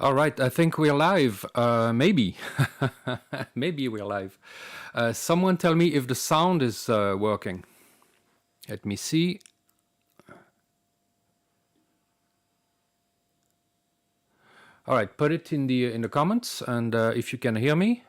All right, I think we're live. Maybe. Maybe we're live. Someone tell me if the sound is working. Let me see. All right, put it in the comments, and if you can hear me.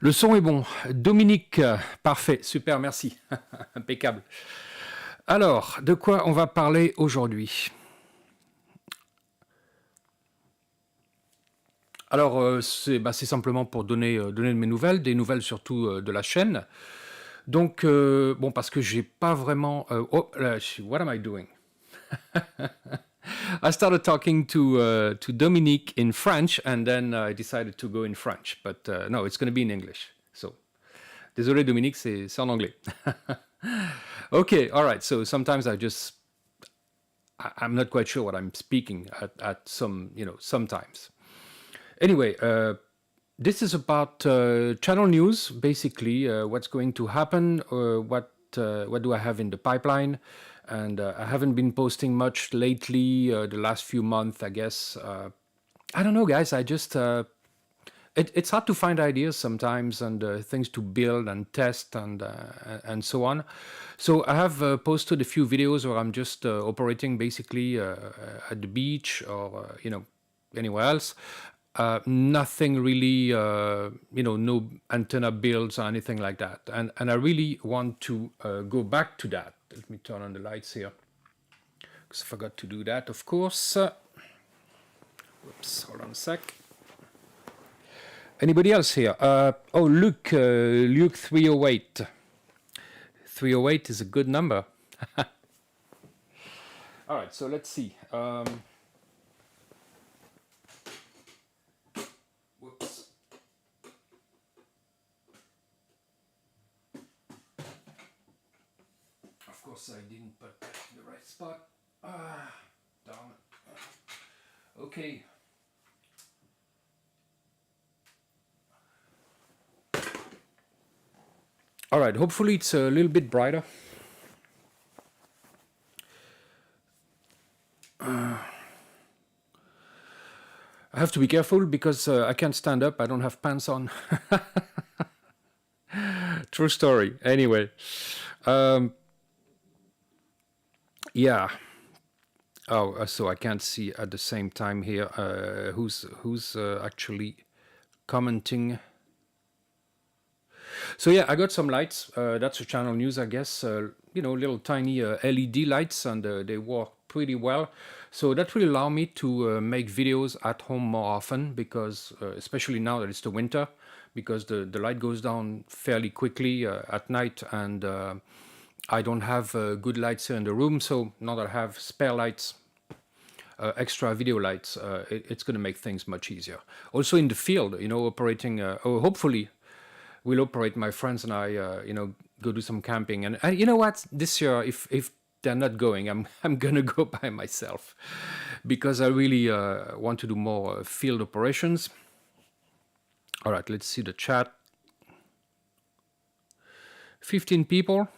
Le son est bon. Dominique, parfait, super, merci. Impeccable. Alors, de quoi on va parler aujourd'hui? Alors, c'est simplement pour donner mes nouvelles, des nouvelles surtout de la chaîne. Donc, bon, parce que j'ai pas vraiment... oh, what am I doing? I started talking to Dominique in French, and then I decided to go in French. But no, it's going to be in English. So, désolé Dominique, c'est en anglais. Okay, all right. So sometimes I'm not quite sure what I'm speaking at some, sometimes. Anyway, this is about channel news, basically, what's going to happen, what do I have in the pipeline. And I haven't been posting much lately, the last few months, I guess. I don't know, guys. I just... it's hard to find ideas sometimes and things to build and test and so on. So I have posted a few videos where I'm just operating basically at the beach or, anywhere else. Nothing really, no antenna builds or anything like that. And I really want to go back to that. Let me turn on the lights here, because I forgot to do that, of course. Whoops, hold on a sec. Anybody else here? Oh, Luke 308. 308 is a good number. All right, so let's see. Whoops. Of course, I didn't put that in the right spot. Darn it. Okay. All right, hopefully it's a little bit brighter. I have to be careful because I can't stand up. I don't have pants on. True story. Anyway. Yeah. Oh, so I can't see at the same time here who's actually commenting. So yeah, I got some lights. That's a channel news, I guess. Little tiny LED lights, and they work pretty well. So that will allow me to make videos at home more often, because especially now that it's the winter, because the light goes down fairly quickly at night, and I don't have good lights here in the room. So now that I have spare lights, extra video lights, it's going to make things much easier. Also in the field, operating, hopefully we'll operate, my friends and I, go do some camping. And you know what? This year, if they're not going, I'm gonna go by myself, because I really want to do more field operations. All right, let's see the chat. 15 people.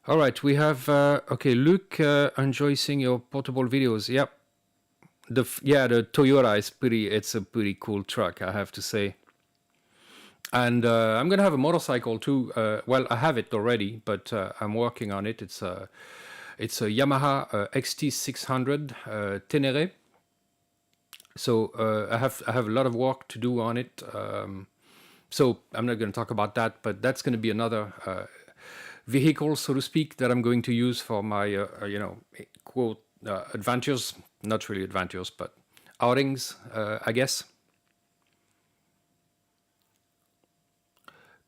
All right, we have okay. Luke, enjoy seeing your portable videos. Yep. The Toyota is pretty. It's a pretty cool truck, I have to say. And I'm gonna have a motorcycle too. Well, I have it already, but I'm working on it. It's a Yamaha XT600 Ténéré. So I have a lot of work to do on it. So I'm not going to talk about that, but that's going to be another vehicle, so to speak, that I'm going to use for my quote adventures. Not really adventures, but outings, I guess.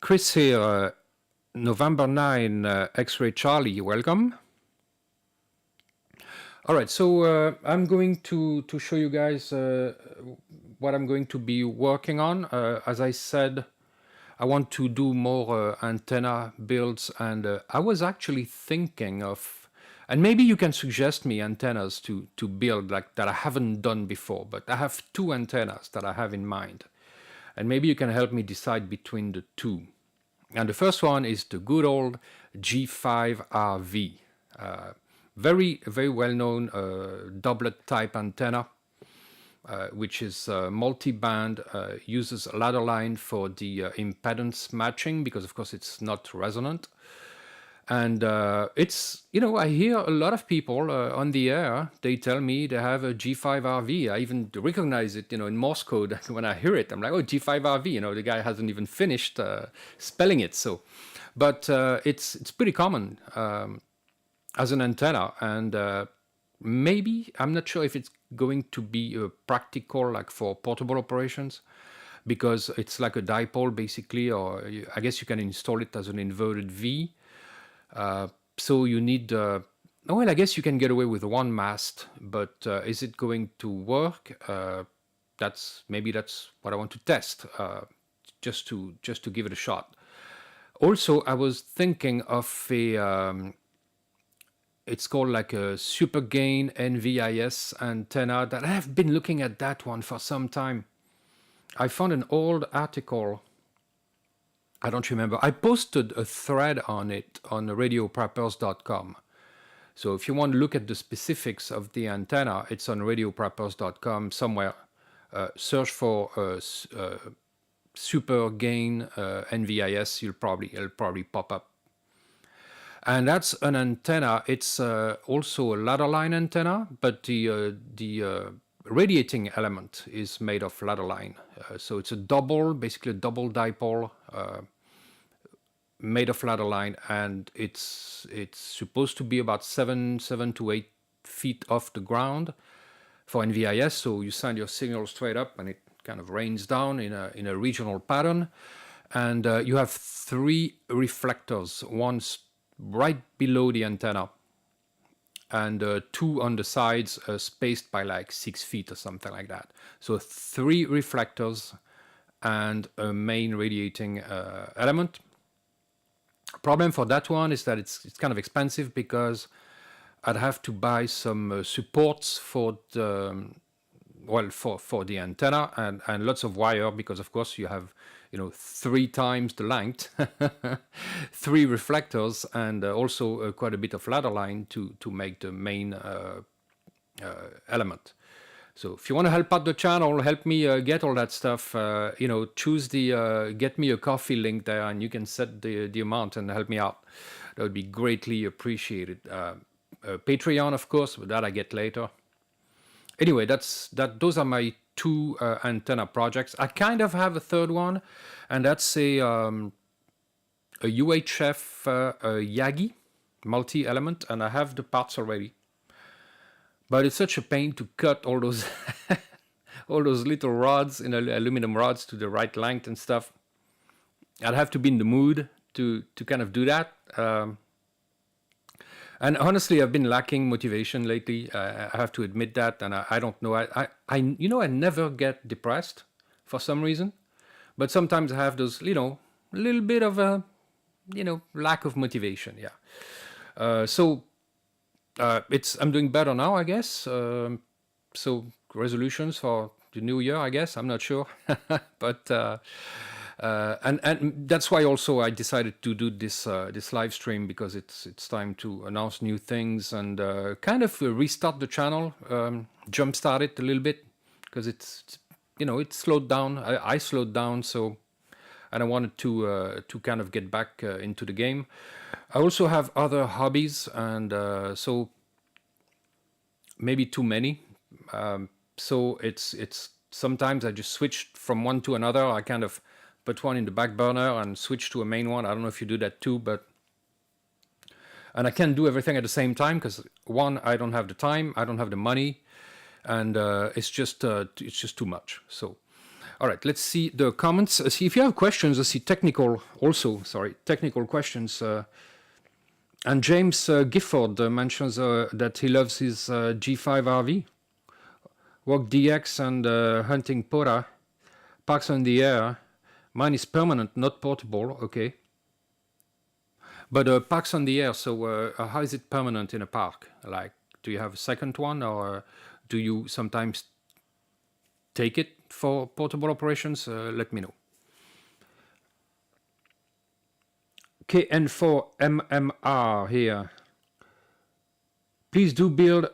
Chris here, November 9, X-Ray Charlie, welcome. All right, so I'm going to show you guys what I'm going to be working on. As I said, I want to do more antenna builds, and I was actually thinking of, and maybe you can suggest me antennas to build like that I haven't done before, but I have two antennas that I have in mind, and maybe you can help me decide between the two. And the first one is the good old G5RV, very well-known doublet type antenna, which is multi-band, uses a ladder line for the impedance matching, because of course it's not resonant. And it's, I hear a lot of people on the air, they tell me they have a G5RV. I even recognize it, in Morse code. When I hear it, I'm like, oh, G5RV, the guy hasn't even finished spelling it. So, but it's pretty common as an antenna. And maybe, I'm not sure if it's going to be practical, like for portable operations, because it's like a dipole basically, or I guess you can install it as an inverted V. So you need, well, I guess you can get away with one mast, but is it going to work? Maybe that's what I want to test, just to give it a shot. Also, I was thinking of it's called like a super gain NVIS antenna that I have been looking at that one for some time. I found an old article. I don't remember. I posted a thread on it on radiopreppers.com. So if you want to look at the specifics of the antenna, it's on radiopreppers.com somewhere. Search for super gain NVIS. It'll probably pop up. And that's an antenna. It's also a ladder line antenna, but the radiating element is made of ladder line. So it's basically a double dipole made of ladder line, and it's supposed to be about 7 to 8 feet off the ground for NVIS. So you send your signal straight up, and it kind of rains down in a regional pattern. And you have 3 reflectors, one right below the antenna, and 2 on the sides, spaced by like 6 feet or something like that. So 3 reflectors and a main radiating element. Problem for that one is that it's kind of expensive, because I'd have to buy some supports for the for the antenna, and lots of wire, because of course you have 3 times the length, 3 reflectors, and also quite a bit of ladder line to make the main element. So if you want to help out the channel, help me get all that stuff, choose the get me a coffee link there, and you can set the amount and help me out. That would be greatly appreciated. Patreon, of course, but that I get later. Anyway, those are my 2 antenna projects. I kind of have a third one, and that's a UHF Yagi multi-element, and I have the parts already. But it's such a pain to cut all those all those little rods, aluminum rods, to the right length and stuff. I'd have to be in the mood to kind of do that. And honestly, I've been lacking motivation lately. I have to admit that, and I don't know. I never get depressed for some reason, but sometimes I have those, little bit of a, lack of motivation. Yeah. So I'm doing better now, I guess. So resolutions for the new year, I guess. I'm not sure, but. And that's why also I decided to do this live stream, because it's time to announce new things and kind of restart the channel, jumpstart it a little bit, because it's slowed down. I slowed down, so, and I wanted to kind of get back into the game. I also have other hobbies, and so maybe too many. So it's sometimes I just switch from one to another. I kind of put one in the back burner and switch to a main one. I don't know if you do that too, and I can't do everything at the same time, because one, I don't have the time, I don't have the money, and it's just too much. So, all right, let's see the comments. See if you have questions. I see technical questions. And James Gifford mentions that he loves his G5RV. Walk DX and hunting POTA. Parks on the air. Mine is permanent, not portable. Okay. But parks on the air, so how is it permanent in a park? Like, do you have a second one, or do you sometimes take it for portable operations? Let me know. KN4MMR here. Please do build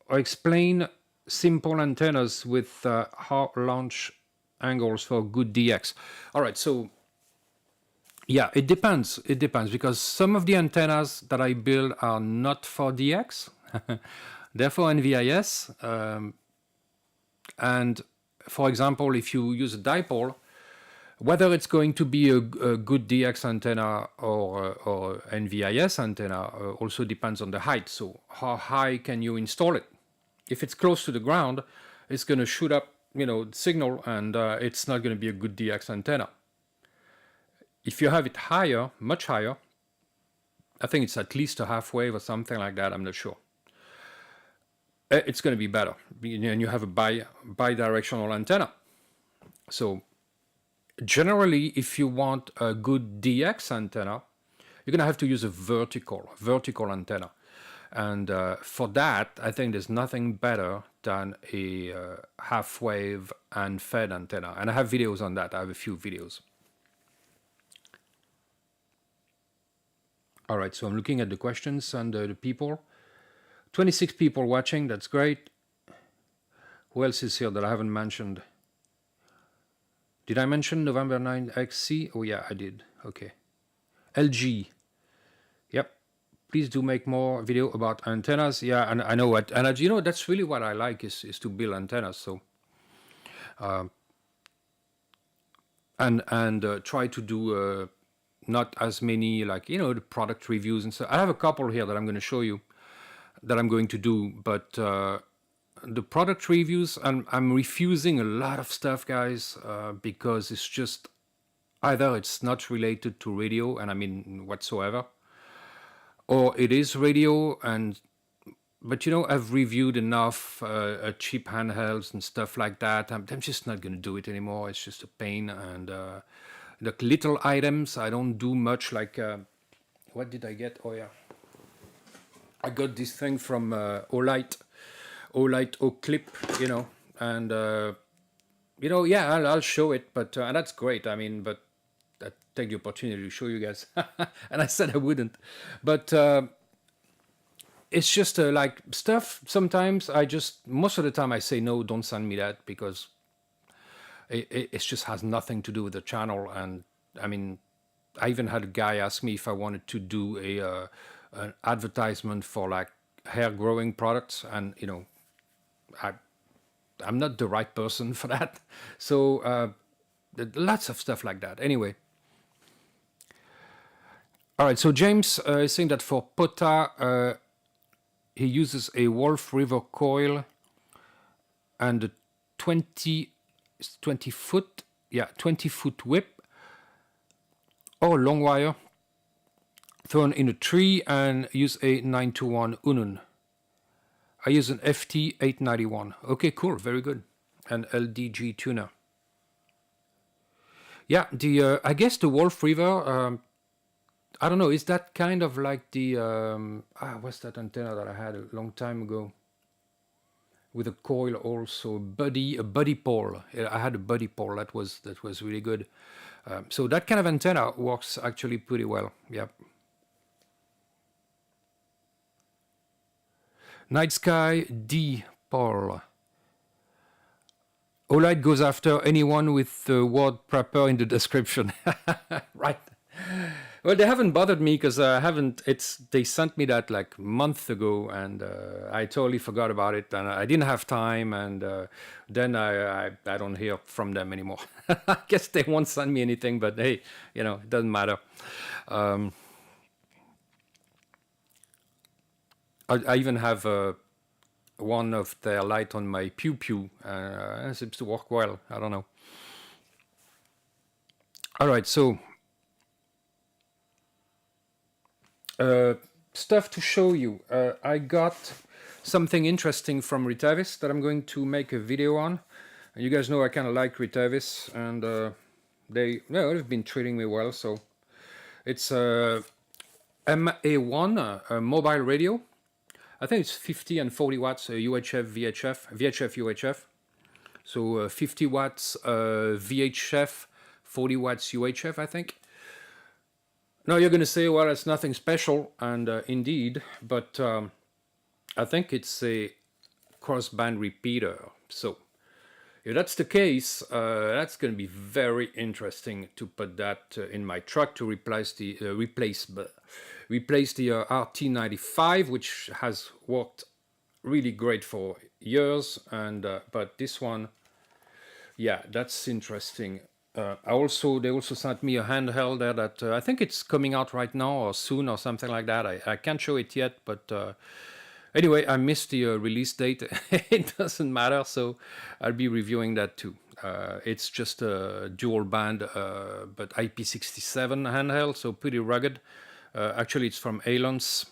or explain simple antennas with hard launch angles for good DX. All right, so yeah, it depends. It depends because some of the antennas that I build are not for DX. They're for NVIS. And for example, if you use a dipole, whether it's going to be a good DX antenna or NVIS antenna also depends on the height. So how high can you install it? If it's close to the ground, it's going to shoot up, the signal, and it's not going to be a good DX antenna. If you have it higher, much higher, I think it's at least a half wave or something like that, I'm not sure. It's going to be better, and you have a bidirectional antenna. So generally, if you want a good DX antenna, you're going to have to use a vertical antenna. And for that, I think there's nothing better than a half wave and fed antenna. And I have videos on that. I have a few videos. All right, so I'm looking at the questions and the people. 26 people watching, that's great. Who else is here that I haven't mentioned? Did I mention November 9 XC? Oh yeah, I did. Okay. LG. Yep. Please do make more video about antennas. Yeah, and I know what, and that's really what I like is to build antennas. So, and try to do not as many the product reviews and so. I have a couple here that I'm going to show you that I'm going to do, but the product reviews, I'm refusing a lot of stuff, guys, because it's just either it's not related to radio, and I mean whatsoever, or it is radio, but I've reviewed enough cheap handhelds and stuff like that. I'm just not going to do it anymore. It's just a pain, and the little items I don't do much. Like what did I get? Oh yeah, I got this thing from Olight Oak Clip, and yeah, I'll show it, but and that's great. I mean, but I take the opportunity to show you guys, and I said I wouldn't, but it's just like stuff. Sometimes most of the time I say no, don't send me that, because it just has nothing to do with the channel. And I mean, I even had a guy ask me if I wanted to do an advertisement for like hair growing products, and I'm not the right person for that. So lots of stuff like that. Anyway. All right, so James is saying that for POTA, he uses a Wolf River coil and a 20 foot whip or long wire thrown in a tree, and use a 921 Unun. I use an FT 891. Okay, cool, very good. An LDG tuner. Yeah, I guess the Wolf River, I don't know, is that kind of like the, what's that antenna that I had a long time ago? With a coil also, a buddy pole. I had a buddy pole, that was really good. So that kind of antenna works actually pretty well, yep. Night Sky D Paul. Olight goes after anyone with the word prepper in the description. Right. Well, they haven't bothered me because they sent me that like a month ago, and I totally forgot about it, and I didn't have time, and then I don't hear from them anymore. I guess they won't send me anything, but hey, it doesn't matter. I even have one of their light on my Pew Pew. It seems to work well. I don't know. All right, so stuff to show you. I got something interesting from Retavis that I'm going to make a video on. And you guys know I kind of like Retavis, and they've been treating me well. So it's a MA1 a mobile radio. I think it's 50 and 40 watts UHF, VHF, UHF. So 50 watts VHF, 40 watts UHF, I think. Now you're going to say, well, it's nothing special, and indeed, but I think it's a crossband repeater. So if that's the case, that's going to be very interesting to put that in my truck to replace the RT95, which has worked really great for years, and but this one, yeah, that's interesting. They also sent me a handheld there that I think it's coming out right now or soon or something like that. I can't show it yet, but anyway, I missed the release date. It doesn't matter, so I'll be reviewing that too. It's just a dual band, but IP67 handheld, so pretty rugged. Actually, it's from Alon's,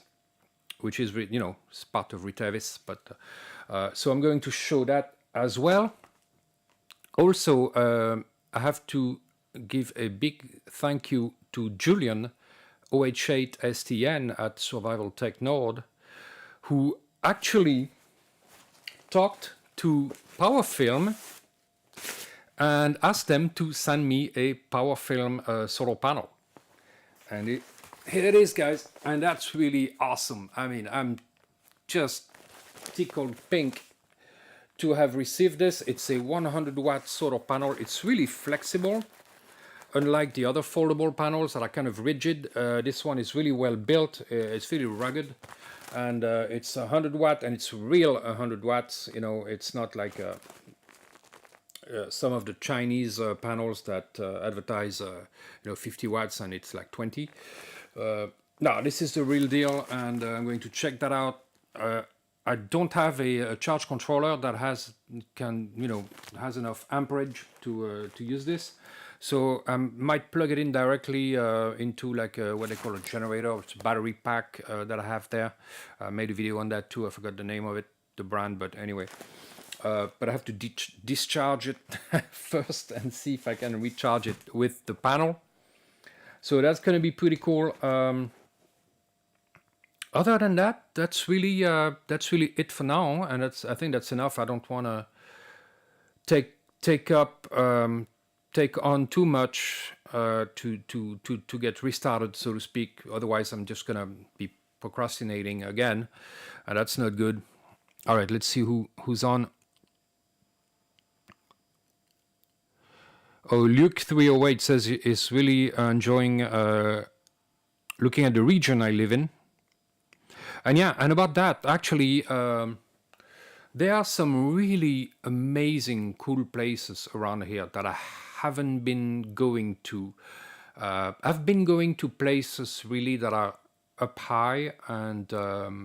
which is, it's part of Retavis. But so I'm going to show that as well. Also, I have to give a big thank you to Julian, OH8STN at Survival Tech Nord, who actually talked to PowerFilm and asked them to send me a PowerFilm solar panel. And here it is, guys, and that's really awesome. I mean, I'm just tickled pink to have received this. It's a 100 watt solar panel. It's really flexible, unlike the other foldable panels that are kind of rigid. This one is really well built. It's really rugged, and it's 100 watt, and it's real 100 watts. It's not like some of the Chinese panels that advertise 50 watts and it's like 20. No, this is the real deal, and I'm going to check that out. I don't have a charge controller that has enough amperage to use this, so I might plug it in directly into like what they call a generator. It's a battery pack that I have there. I made a video on that too. I forgot the name of it, the brand, but anyway. But I have to discharge it first and see if I can recharge it with the panel. So that's going to be pretty cool. Other than that, that's really it for now, and I think that's enough. I don't want to take on too much to get restarted, so to speak. Otherwise, I'm just gonna be procrastinating again, and that's not good. All right, let's see who's on. Oh, Luke308 says he's really enjoying looking at the region I live in. And yeah, and about that, actually, there are some really amazing, cool places around here that I haven't been going to. I've been going to places really that are up high and that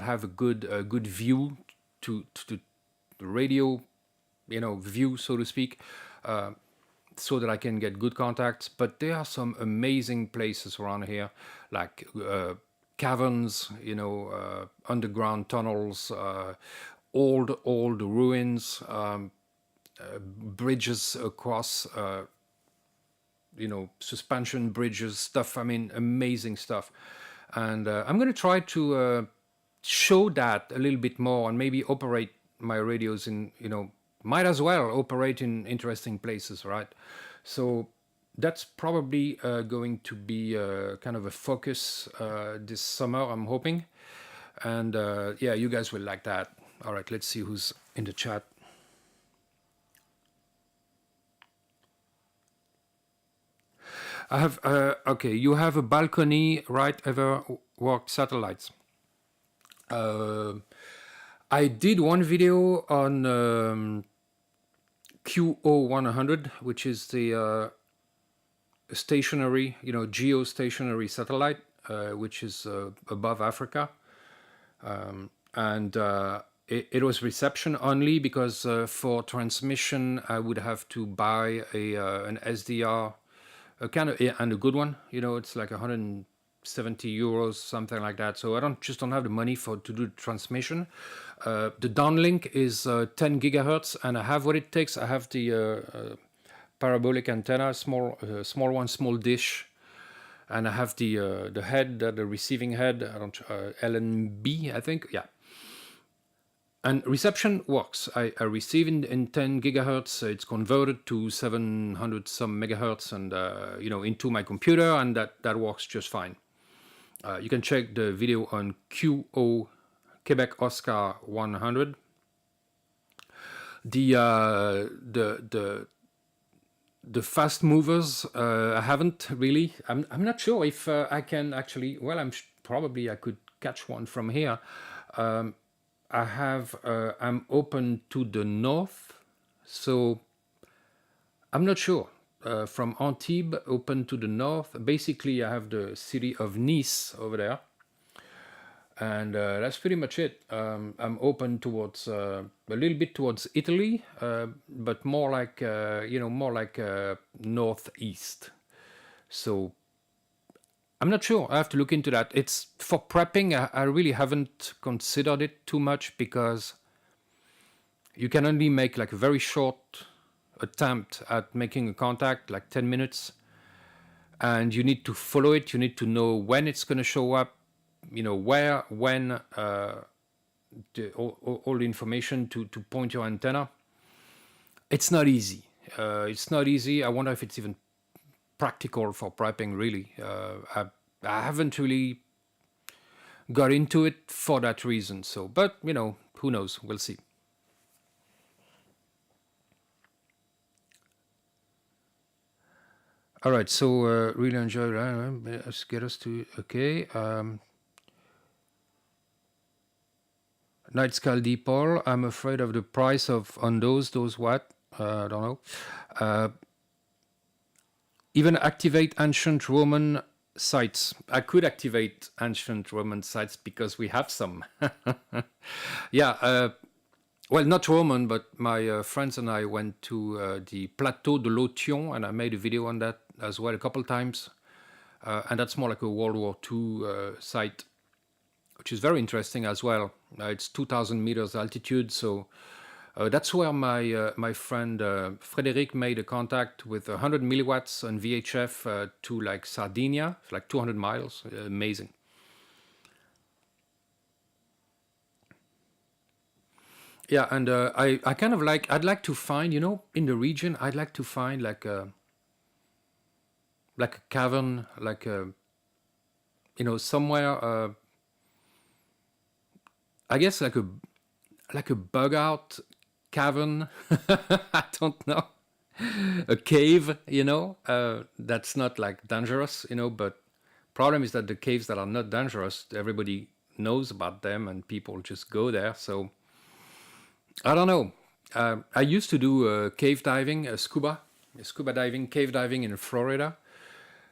have a good view to the radio, view, so to speak, so that I can get good contacts. But there are some amazing places around here, like caverns, underground tunnels, old ruins, bridges across, suspension bridges, stuff. I mean, amazing stuff. And I'm going to try to show that a little bit more and maybe operate my radios in, might as well operate in interesting places, right? So that's probably going to be kind of a focus this summer, I'm hoping. And yeah, you guys will like that. All right, let's see who's in the chat. I have, okay, you have a balcony, right? Ever worked satellites? I did one video on QO100, which is the stationary, geostationary satellite, which is above Africa. And it was reception only because for transmission, I would have to buy an SDR, and a good one. It's like $150 70 euros, something like that. So I don't have the money to do the transmission. The downlink is 10 gigahertz, and I have what it takes. I have the parabolic antenna, small one, small dish, and I have the head, the receiving head. I don't LNB, I think, yeah. And reception works. I receive in 10 gigahertz. It's converted to 700 some megahertz, and into my computer, and that works just fine. You can check the video on QO Quebec Oscar 100. The fast movers, I haven't really. I'm not sure if I can actually. Well, probably I could catch one from here. I'm open to the north, so I'm not sure. From Antibes, open to the north. Basically, I have the city of Nice over there, and that's pretty much it. I'm open towards a little bit towards Italy, but more like northeast. So I'm not sure. I have to look into that. It's for prepping. I really haven't considered it too much, because you can only make like a very short attempt at making a contact, like 10 minutes, and you need to follow it. You need to know when it's going to show up, where, when, all the information to point your antenna. It's not easy. I wonder if it's even practical for prepping, really. I haven't really got into it for that reason. So, but who knows? We'll see. All right. So really enjoy. Let's get us to okay. Night Sky Dipole. I'm afraid of the price on those. Those what? I don't know. Even activate ancient Roman sites. I could activate ancient Roman sites because we have some. Yeah, well, not Roman, but my friends and I went to the Plateau de l'Authion, and I made a video on that as well a couple times. And that's more like a World War II site, which is very interesting as well. It's 2,000 meters altitude, so that's where my friend Frédéric made a contact with 100 milliwatts on VHF to like Sardinia, like 200 miles. Amazing. Yeah, and I kind of I'd like to find, in the region, I'd like to find like a cavern, like somewhere, I guess like a bug out cavern. I don't know. A cave, that's not like dangerous, but problem is that the caves that are not dangerous, everybody knows about them and people just go there. So I don't know. I used to do cave diving, scuba diving, cave diving in Florida.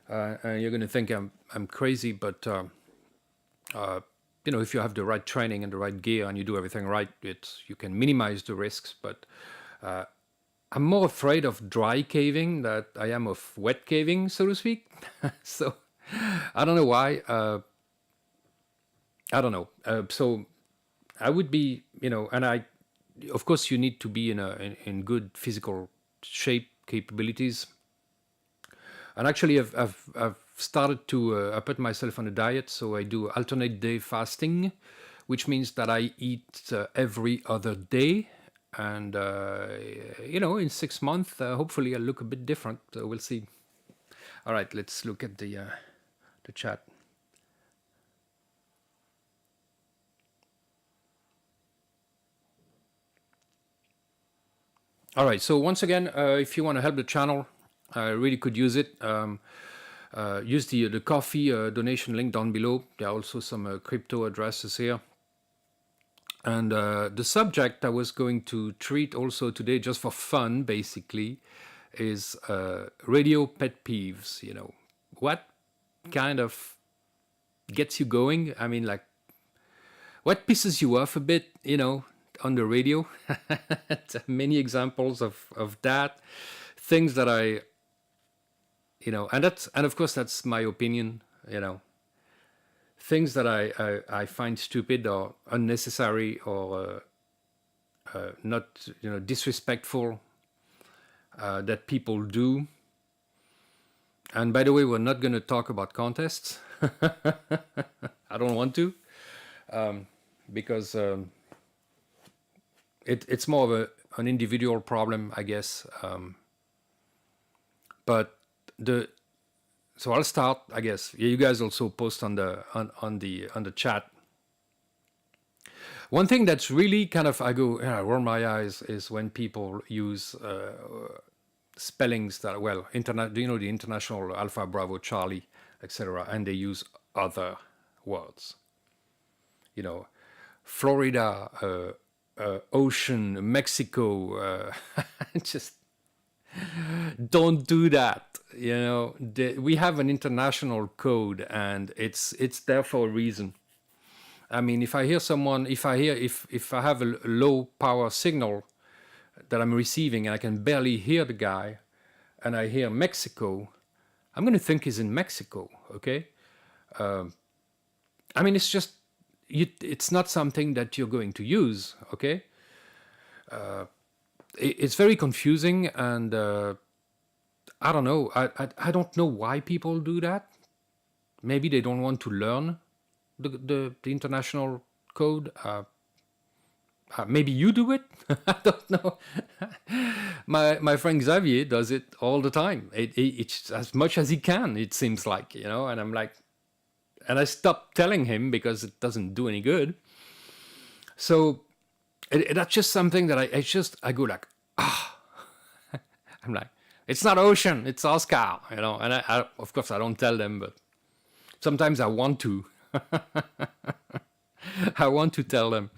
And you're going to think I'm crazy, but if you have the right training and the right gear and you do everything right, you can minimize the risks. But I'm more afraid of dry caving than I am of wet caving, so to speak. So I don't know why. I don't know. So I would be, and of course, you need to be in good physical shape, capabilities. And actually, I've started to I put myself on a diet, so I do alternate day fasting, which means that I eat every other day. And in 6 months, hopefully I'll look a bit different. We'll see. All right, let's look at the chat. All right, so once again, if you want to help the channel, I really could use it. Use the coffee donation link down below. There are also some crypto addresses here. And the subject I was going to treat also today, just for fun, basically, is radio pet peeves. What kind of gets you going? I mean, like, what pisses you off a bit, on the radio? Many examples of that. Things that and of course that's my opinion, things that I find stupid or unnecessary or not, disrespectful that people do. And by the way, we're not going to talk about contests. I don't want to, because it's more of an individual problem, I guess. But so I'll start, I guess. You guys also post on the chat. One thing that's really kind of, I roll my eyes, is when people use spellings that, well, the International Alpha Bravo Charlie, etc., and they use other words. Florida, ocean, Mexico, just don't do that. We have an international code, and it's there for a reason. I mean, if I have a low power signal that I'm receiving and I can barely hear the guy, and I hear Mexico, I'm going to think he's in Mexico, okay? I mean, it's just, it's not something that you're going to use, okay? It's very confusing, and I don't know. I don't know why people do that. Maybe they don't want to learn the international code. Maybe you do it. I don't know. My friend Xavier does it all the time. It's as much as he can, it seems like, and I'm like, and I stopped telling him because it doesn't do any good. So that's just something that I go like, I'm like, it's not ocean, it's Oscar, and I of course I don't tell them, but sometimes I want to. I want to tell them.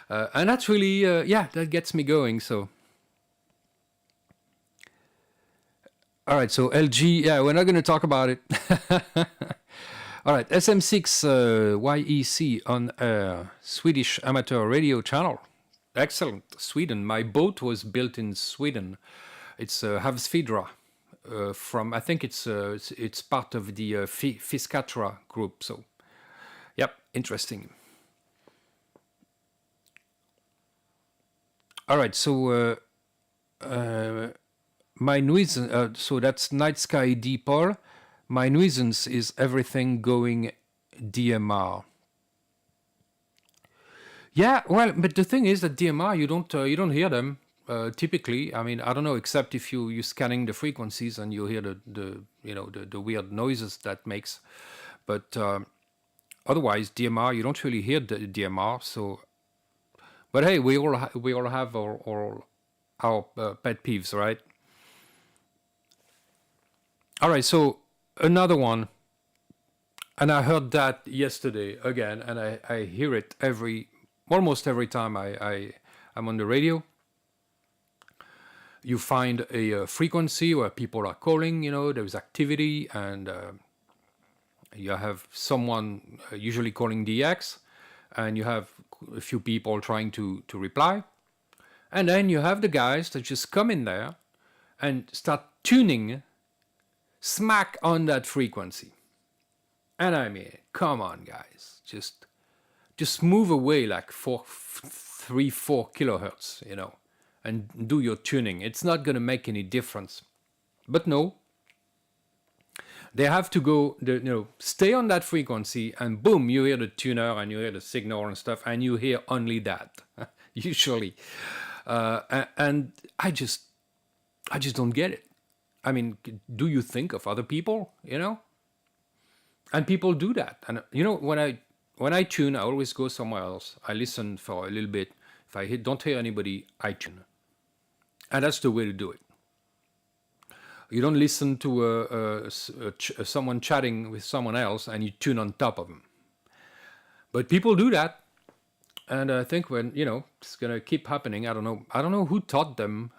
And that's really, that gets me going, so. All right, so LG, we're not going to talk about it. All right, SM6 YEC on a Swedish amateur radio channel. Excellent, Sweden. My boat was built in Sweden. It's Havsvidra from, I think it's part of the Fiskatra group, so, yep, interesting. All right, so my nuisance, so that's Night Sky Dipole. My nuisance is everything going DMR. Yeah, well, but the thing is that DMR, you don't hear them typically. I mean, I don't know, except if you're scanning the frequencies and you hear the weird noises that makes. But otherwise, DMR, you don't really hear the DMR. So, but hey, we all have our pet peeves, right? All right, so another one, and I heard that yesterday again, and I hear it almost every time I'm on the radio. You find a frequency where people are calling, there's activity, and you have someone usually calling DX, and you have a few people trying to reply. And then you have the guys that just come in there and start tuning smack on that frequency. And I mean, come on, guys, just move away like 3-4 kilohertz, and do your tuning. It's not going to make any difference. But no, they have to go, stay on that frequency, and boom, you hear the tuner and you hear the signal and stuff, and you hear only that, usually. And I just don't get it. I mean, do you think of other people, And people do that. And, when I tune, I always go somewhere else. I listen for a little bit. If I don't hear anybody, I tune. And that's the way to do it. You don't listen to someone chatting with someone else and you tune on top of them. But people do that. And I think when, it's going to keep happening. I don't know who taught them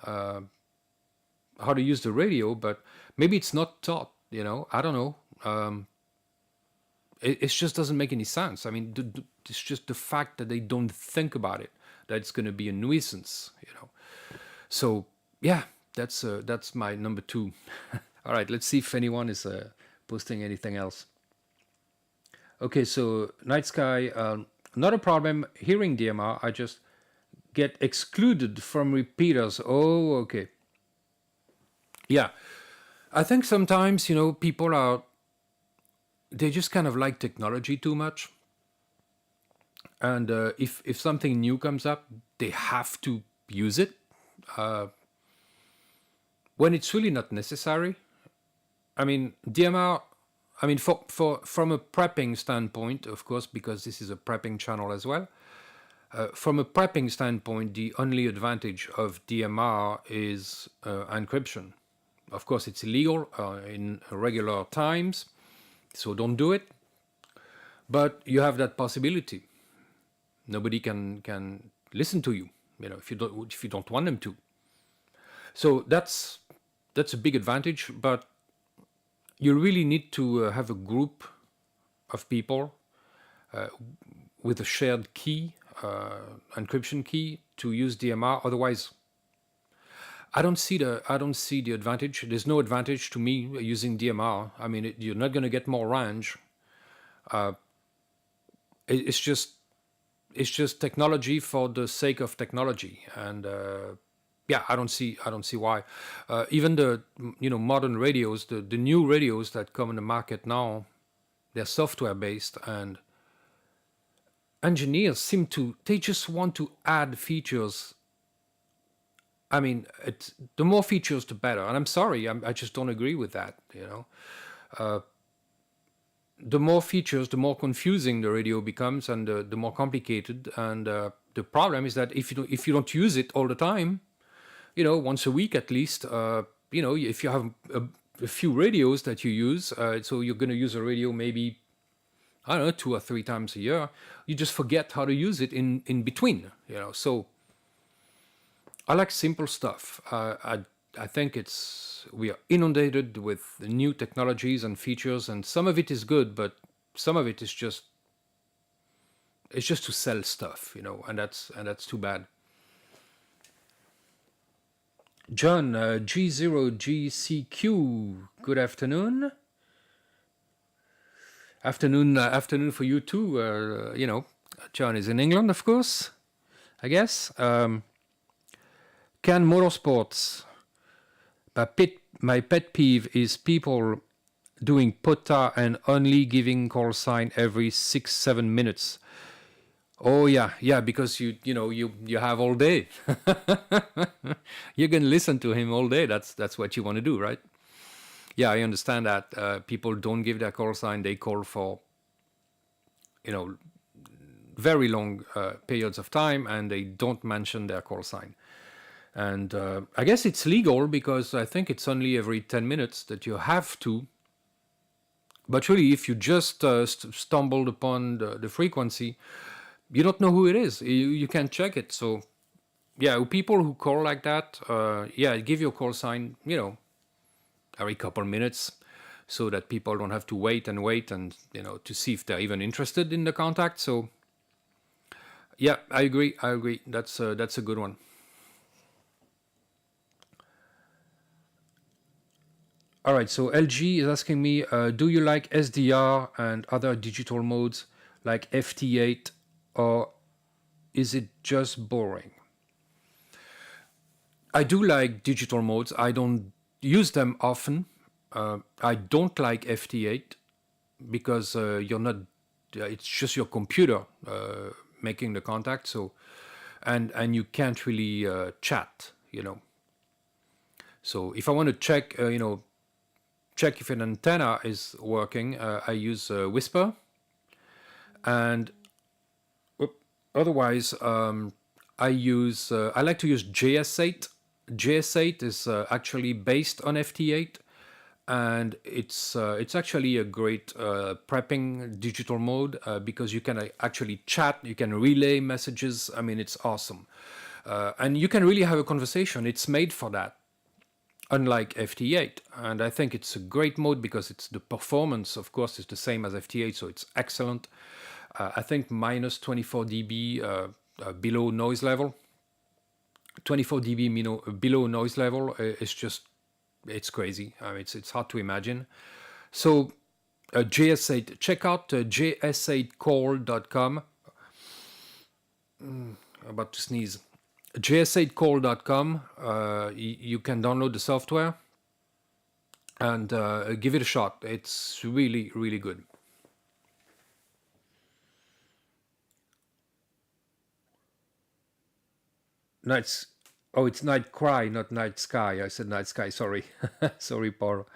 how to use the radio, but maybe it's not taught, I don't know. It just doesn't make any sense. I mean, it's just the fact that they don't think about it, that it's going to be a nuisance, So, yeah, that's my number 2. All right, let's see if anyone is posting anything else. Okay, so Night Sky, not a problem hearing DMR. I just get excluded from repeaters. Oh, okay. Yeah, I think sometimes, people they just kind of like technology too much. And if something new comes up, they have to use it when it's really not necessary. I mean, DMR, I mean, from a prepping standpoint, of course, because this is a prepping channel as well, from a prepping standpoint, the only advantage of DMR is encryption. Of course, it's illegal in regular times, so don't do it. But you have that possibility. Nobody can listen to you, if you don't want them to. So that's a big advantage. But you really need to have a group of people with a shared key, encryption key, to use DMR. Otherwise, I don't see the advantage. There's no advantage to me using DMR. I mean, you're not going to get more range. It's just technology for the sake of technology, and yeah, I don't see why. Even the modern radios, the new radios that come in the market now, they're software based, and engineers they just want to add features. I mean, the more features, the better. And I'm sorry, I just don't agree with that. The more features, the more confusing the radio becomes, and the more complicated. And the problem is that if you don't use it all the time, once a week at least, if you have a few radios that you use, so you're going to use a radio maybe, I don't know, 2 or 3 times a year, you just forget how to use it in between. So I like simple stuff. I think we are inundated with new technologies and features, and some of it is good, but some of it is just to sell stuff, and that's too bad. John, G0GCQ, good afternoon. Afternoon for you too. John is in England, of course, I guess. Can Motorsports. My pet peeve is people doing POTA and only giving call sign every 6-7 minutes. Oh yeah, because you have all day. You can listen to him all day. That's what you want to do, right? Yeah, I understand that. People don't give their call sign. They call for very long periods of time, and they don't mention their call sign. And I guess it's legal because I think it's only every 10 minutes that you have to. But really, if you just stumbled upon the frequency, you don't know who it is. You can't check it. So, yeah, people who call like that, give your call sign, every couple minutes, so that people don't have to wait and to see if they're even interested in the contact. So, yeah, I agree. That's a good one. All right, so LG is asking me, do you like SDR and other digital modes like FT8, or is it just boring? I do like digital modes. I don't use them often. I don't like FT8 because you're not. It's just your computer making the contact. So, and you can't really chat. So if I want to check, check if an antenna is working, I use Whisper, and otherwise I like to use JS8. JS8 is actually based on FT8, and it's actually a great prepping digital mode because you can actually chat, you can relay messages. I mean, it's awesome, and you can really have a conversation. It's made for that, unlike FT8. And I think it's a great mode because the performance, of course, is the same as FT8, so it's excellent. I think minus 24 dB below noise level. 24 dB below noise level is just, it's crazy. It's hard to imagine. So JS8. Check out js8call.com. About to sneeze. js8call.com. You can download the software and give it a shot. It's really, really good. Nights. Oh, it's Night Cry, not Night Sky. I said Night Sky. Sorry. Sorry, Paul.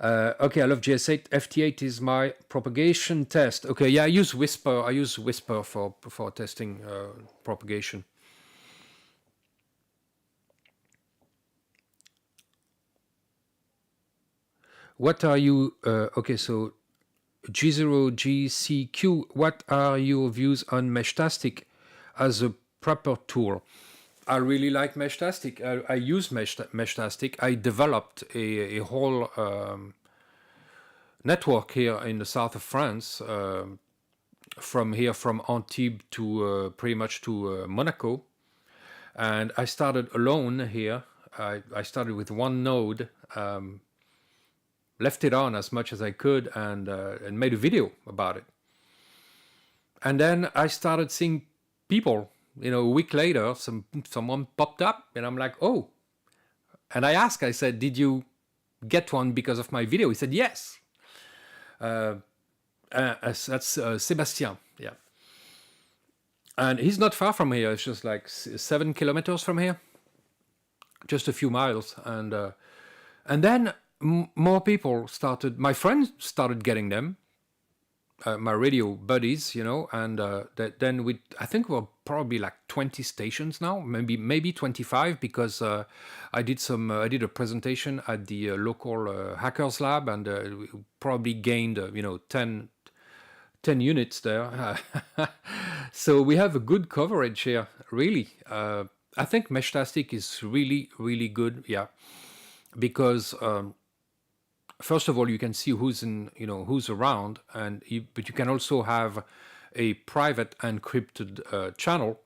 Okay, I love JS8. FT8 is my propagation test. Okay, yeah, I use Whisper. I use Whisper for testing propagation. What are you? Okay, so G0GCQ. What are your views on Meshtastic as a proper tool? I really like Meshtastic. I use Meshtastic. I developed a whole network here in the south of France, from Antibes to pretty much to Monaco. And I started alone here. I started with one node, left it on as much as I could, and made a video about it. And then I started seeing people. A week later, someone popped up, and I'm like, oh. And I asked, I said, did you get one because of my video? He said, yes. That's Sébastien, yeah. And he's not far from here. It's just like 7 kilometers from here, just a few miles. And then more people started. My friends started getting them. My radio buddies, and then I think we're probably like 20 stations now, maybe 25, because I did a presentation at the local hackers lab, and we probably gained 10 units there. So we have a good coverage here, really. I think Meshtastic is really, really good, yeah, because first of all, you can see who's around, but you can also have a private encrypted channel,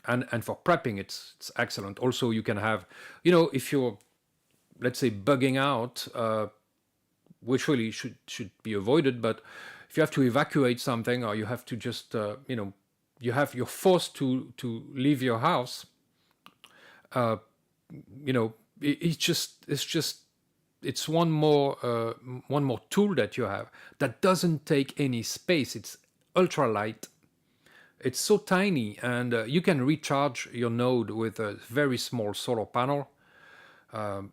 and for prepping, it's excellent. Also, you can have, if you're, let's say, bugging out, which really should be avoided, but if you have to evacuate something, or you have to just, you're forced to leave your house, it's one more tool that you have that doesn't take any space. It's ultra light. It's so tiny, and you can recharge your node with a very small solar panel. I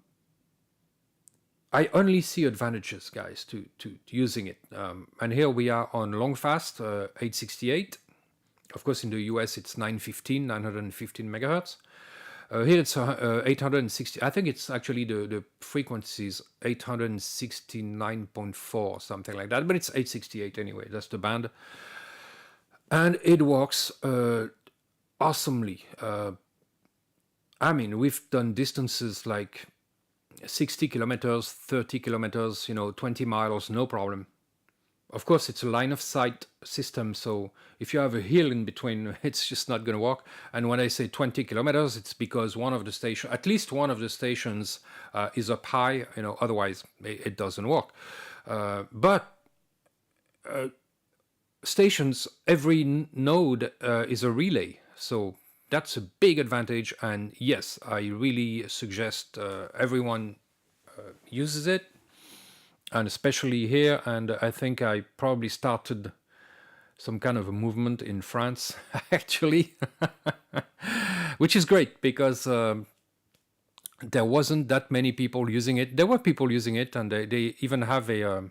only see advantages, guys, to using it. And here we are on long fast, 868. Of course, in the US, it's 915 megahertz. Here it's 860. I think it's actually the frequency is 869.4, something like that. But it's 868 anyway. That's the band, and it works awesomely. I mean, we've done distances like 60 kilometers, 30 kilometers, 20 miles, no problem. Of course, it's a line of sight system, so if you have a hill in between, it's just not going to work. And when I say 20 kilometers, it's because at least one of the stations is up high, otherwise it doesn't work. But stations, every node is a relay, so that's a big advantage. And yes, I really suggest everyone uses it. And especially here, and I think I probably started some kind of a movement in France, actually, which is great, because there wasn't that many people using it. There were people using it, and they even have a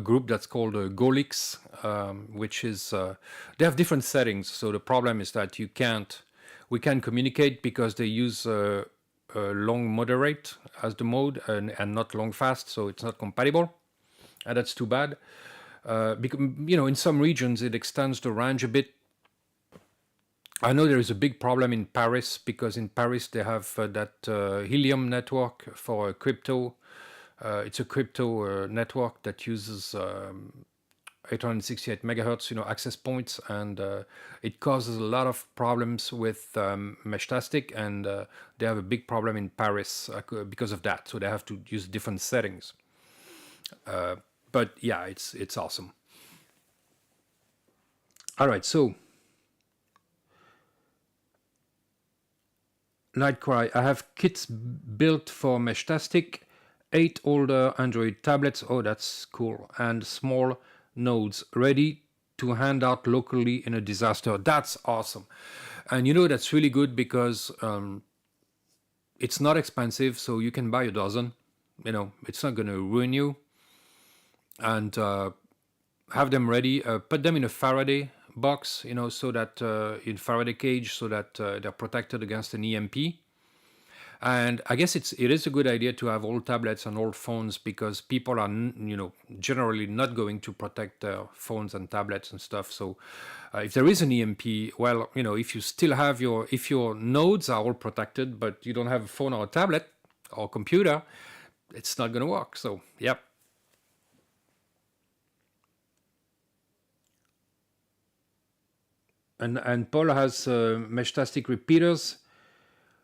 group that's called Golix, which is, they have different settings. So the problem is that we can't communicate because they use long moderate as the mode, and not long fast, so it's not compatible, and that's too bad. Because, in some regions it extends the range a bit. I know there is a big problem in Paris, because in Paris they have that Helium network for crypto. It's a crypto network that uses 868 megahertz, access points, and it causes a lot of problems with Meshtastic, and they have a big problem in Paris because of that. So they have to use different settings. But yeah, it's awesome. All right, so Nightcry, I have kits built for Meshtastic, 8 older Android tablets, oh that's cool, and small nodes ready to hand out locally in a disaster. That's awesome. And you know, that's really good because it's not expensive, so you can buy a dozen. You know, it's not going to ruin you. And have them ready. Put them in a Faraday box, you know, so that in Faraday cage, so that they're protected against an EMP. And I guess it is a good idea to have old tablets and old phones because people are, you know, generally not going to protect their phones and tablets and stuff. So if there is an EMP, well, you know, if you still have if your nodes are all protected, but you don't have a phone or a tablet or computer, it's not going to work. So, yep. And Paul has Meshtastic repeaters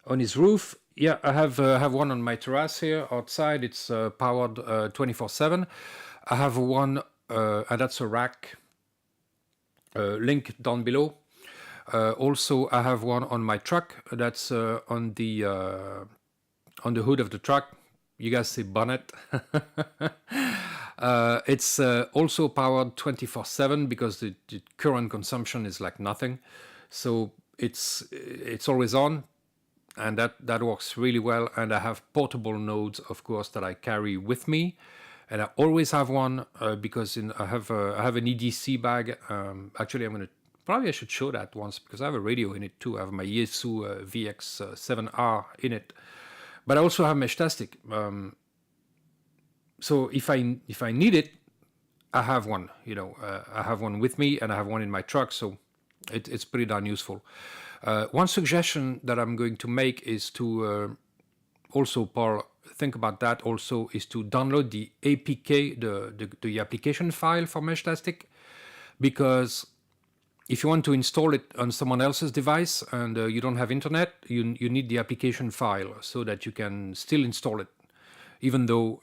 on his roof. Yeah, I have one on my terrace here outside. It's powered 24/7. I have one, and that's a rack. Link down below. Also, I have one on my truck. That's on the hood of the truck. You guys see bonnet. It's also powered 24/7 because the current consumption is like nothing. So it's always on, and that works really well. And I have portable nodes, of course, that I carry with me, and I always have one because I have an EDC bag. Actually, I should show that once because I have a radio in it too. I have my Yaesu VX7R in it, but I also have Meshtastic. So if I need it, I have one. You know, I have one with me, and I have one in my truck. So it's pretty darn useful. One suggestion that I'm going to make is to also, Paul, think about that. Also, is to download the APK, the application file for Meshtastic, because if you want to install it on someone else's device and you don't have internet, you need the application file so that you can still install it. Even though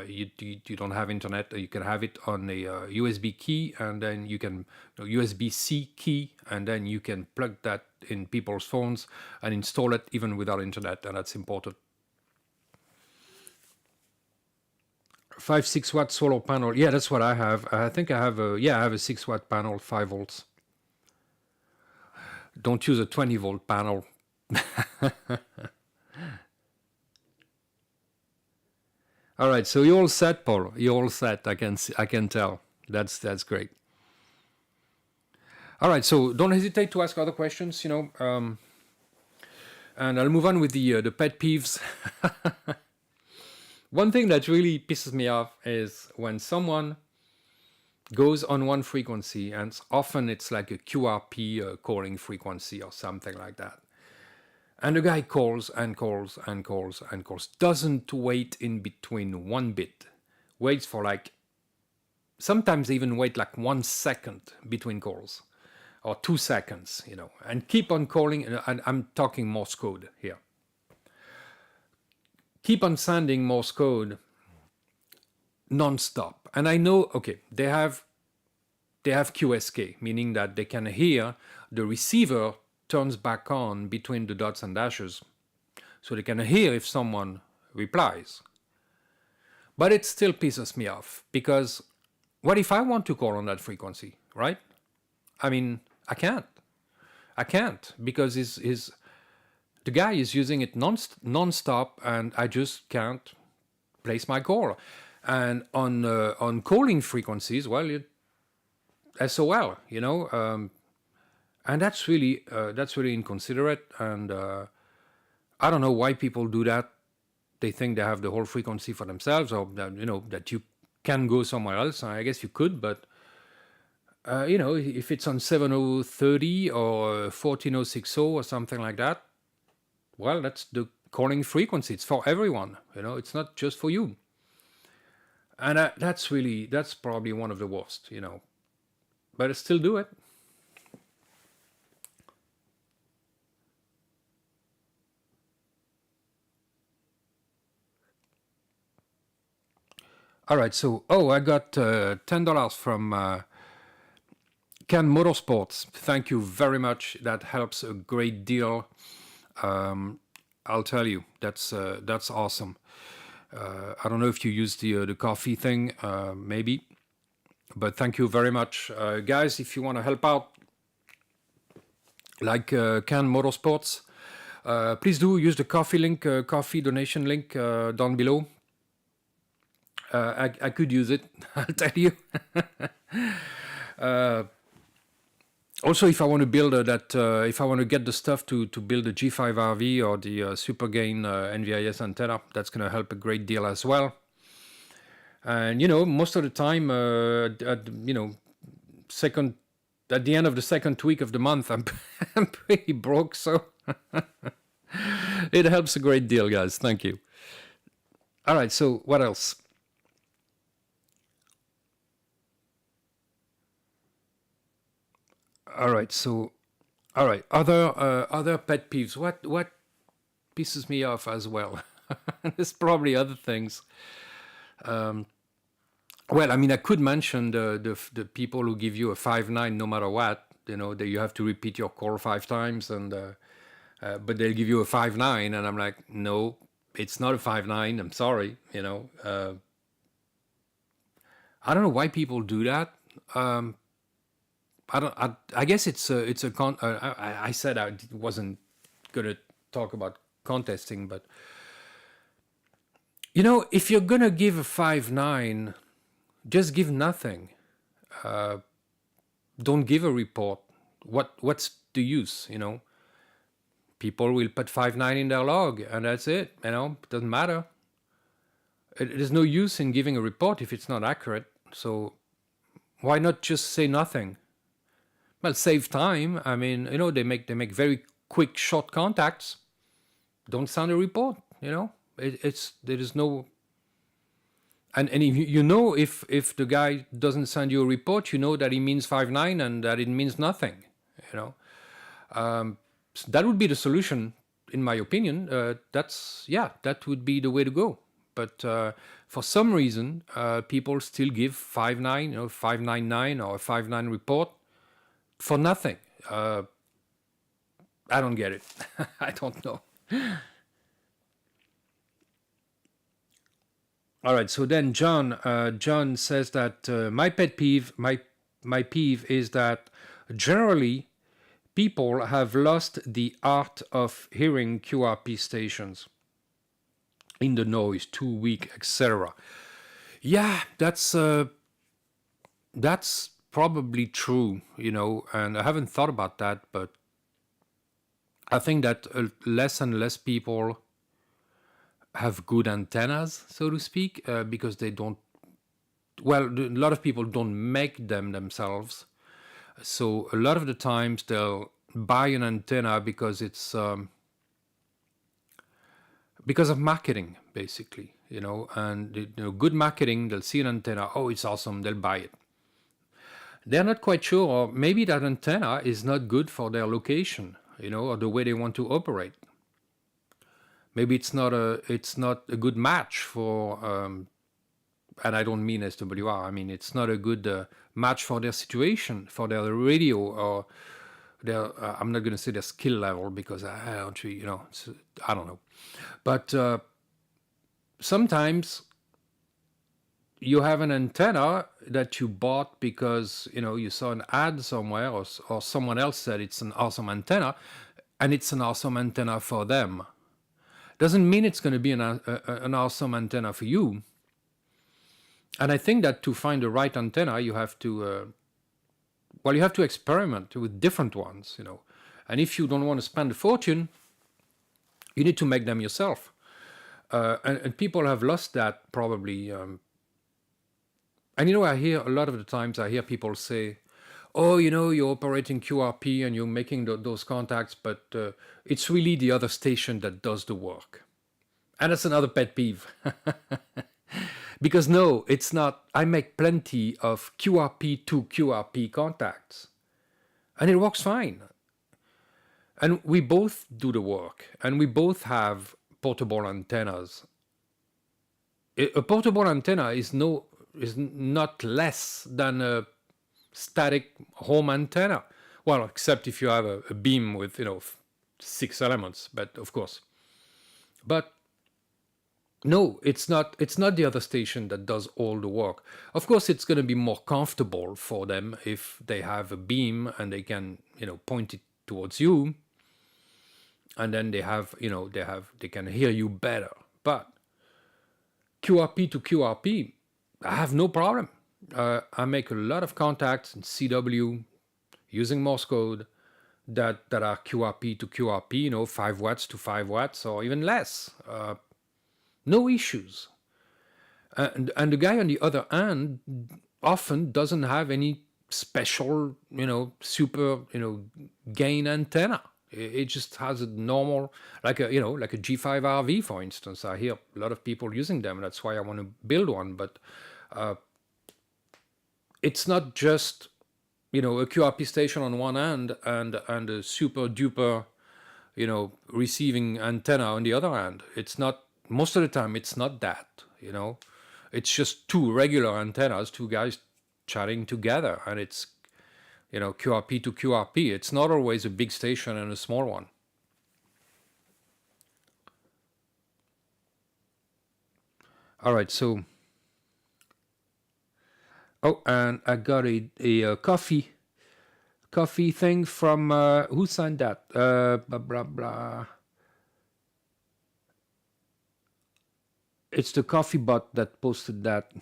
you don't have internet, you can have it on a USB key, and then you can USB-C key, and then you can plug that in people's phones and install it even without internet, and that's important. 5-6 watt solar panel. Yeah, that's what I have. I think I have a 6 watt panel, 5 volts. Don't use a 20 volt panel. All right, so you're all set, Paul. You're all set. I can tell. That's great. All right, so don't hesitate to ask other questions. You know, and I'll move on with the pet peeves. One thing that really pisses me off is when someone goes on one frequency, and often it's like a QRP calling frequency or something like that. And the guy calls and calls and calls and calls, doesn't wait in between one bit, waits for like, sometimes they even wait like 1 second between calls, or 2 seconds, you know, and keep on calling, and I'm talking Morse code here. Keep on sending Morse code non-stop. And I know, okay, they have QSK, meaning that they can hear the receiver turns back on between the dots and dashes, so they can hear if someone replies. But it still pisses me off, because what if I want to call on that frequency, right? I mean, I can't, because the guy is using it non-stop, and I just can't place my call. And on calling frequencies, well, SOL, you know, and that's really inconsiderate. And I don't know why people do that. They think they have the whole frequency for themselves, or that, you know, that you can go somewhere else. I guess you could, but you know, if it's on 7030 or 14060 or something like that, well, that's the calling frequency. It's for everyone. You know, it's not just for you. And that's probably one of the worst. You know, but I still do it. All right, so I got $10 from Can Motorsports. Thank you very much. That helps a great deal. I'll tell you, that's awesome. I don't know if you use the coffee thing, maybe, but thank you very much, guys. If you want to help out, like Can Motorsports, please do use the coffee link, coffee donation link down below. I could use it, I'll tell you. Also, if I want to build if I want to get the stuff to build the G5RV or the Super Gain NVIS antenna, that's going to help a great deal as well. And most of the time, at the end of the second week of the month, I'm I'm pretty broke, so it helps a great deal, guys. Thank you. All right, so what else? All right, so other pet peeves. What pisses me off as well? There's probably other things. Well, I mean, I could mention the people who give you a 5.9 no matter what. That you have to repeat your call 5 times, and but they'll give you a 5.9, and I'm like, no, it's not a 5.9. I'm sorry. I don't know why people do that. I guess it's a I said I wasn't gonna talk about contesting, but if you're gonna give a 5.9, just give nothing. Don't give a report. What's the use? People will put 5.9 in their log, and that's it. It doesn't matter. There's no use in giving a report if it's not accurate. So why not just say nothing? Well, save time. I mean, they make very quick, short contacts. Don't send a report. There is no. And if if the guy doesn't send you a report, that he means 5.9 and that it means nothing. So that would be the solution, in my opinion. That would be the way to go. But for some reason, people still give 5.9, 5.99 or a 5.9 report for nothing. I don't get it. I don't know. All right. So then John says that my pet peeve, my peeve is that generally people have lost the art of hearing QRP stations in the noise, too weak, etc. Yeah, that's probably true, and I haven't thought about that, but I think that less and less people have good antennas, so to speak, because they don't. Well, a lot of people don't make them themselves, so a lot of the times they'll buy an antenna because it's because of marketing, basically, and good marketing. They'll see an antenna, oh, it's awesome, they'll buy it. They're not quite sure, or maybe that antenna is not good for their location, or the way they want to operate. Maybe it's not a good match for, and I don't mean SWR. I mean it's not a good match for their situation, for their radio, or their. I'm not going to say their skill level because I don't really, I don't know, but sometimes you have an antenna that you bought because you saw an ad somewhere, or someone else said it's an awesome antenna, and it's an awesome antenna for them. Doesn't mean it's going to be an awesome antenna for you. And I think that to find the right antenna, you have to you have to experiment with different ones, And if you don't want to spend a fortune, you need to make them yourself. And people have lost that probably. And I hear a lot of the times people say, oh, you're operating QRP and you're making those contacts, but it's really the other station that does the work. And that's another pet peeve. Because no, it's not. I make plenty of QRP to QRP contacts. And it works fine. And we both do the work. And we both have portable antennas. A portable antenna is not less than a static home antenna. Well, except if you have a beam with 6 elements, but of course. But no, it's not. It's not the other station that does all the work. Of course, it's going to be more comfortable for them if they have a beam and they can point it towards you, and then they can hear you better. But QRP to QRP, I have no problem. I make a lot of contacts in CW using Morse code that are QRP to QRP, 5 watts to 5 watts or even less. No issues. And the guy on the other end often doesn't have any special, super, gain antenna. It just has a normal, like a G5RV, for instance. I hear a lot of people using them. That's why I want to build one. But it's not just, a QRP station on one end and a super duper, receiving antenna on the other end. It's not, most of the time, it's not that, It's just two regular antennas, two guys chatting together, and it's QRP to QRP. It's not always a big station and a small one. All right, so and I got a coffee thing from who signed that? Blah blah blah. It's the coffee bot that posted that.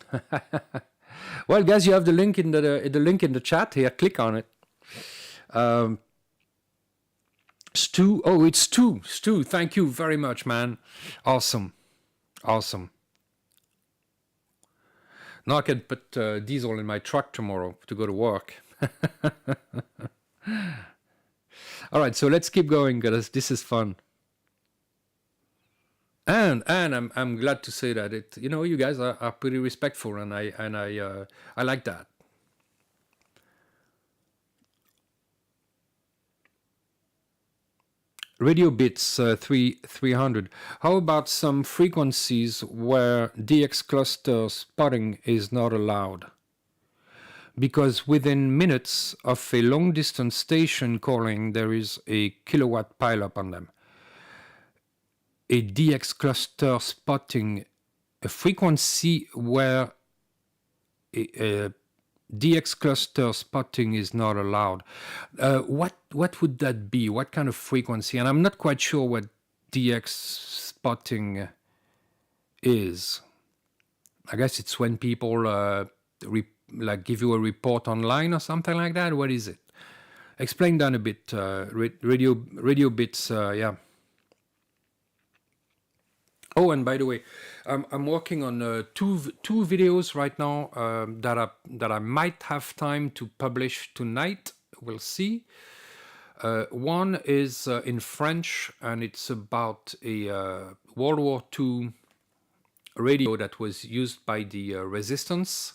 Well, guys, you have the link in the chat here. Click on it. Stu, it's Stu. Stu, thank you very much, man. Awesome. Now I can put diesel in my truck tomorrow to go to work. All right, so let's keep going, guys. This is fun. And I'm glad to say that you guys are pretty respectful, and I like that. Radio bits 300. How about some frequencies where DX cluster spotting is not allowed? Because within minutes of a long distance station calling, there is a kilowatt pileup on them. A DX cluster spotting, a frequency where a DX cluster spotting is not allowed. What would that be? What kind of frequency? And I'm not quite sure what DX spotting is. I guess it's when people give you a report online or something like that. What is it? Explain that a bit. Radio bits. Yeah. Oh, and by the way, I'm working on two videos right now that I might have time to publish tonight. We'll see. One is in French, and it's about a World War II radio that was used by the resistance.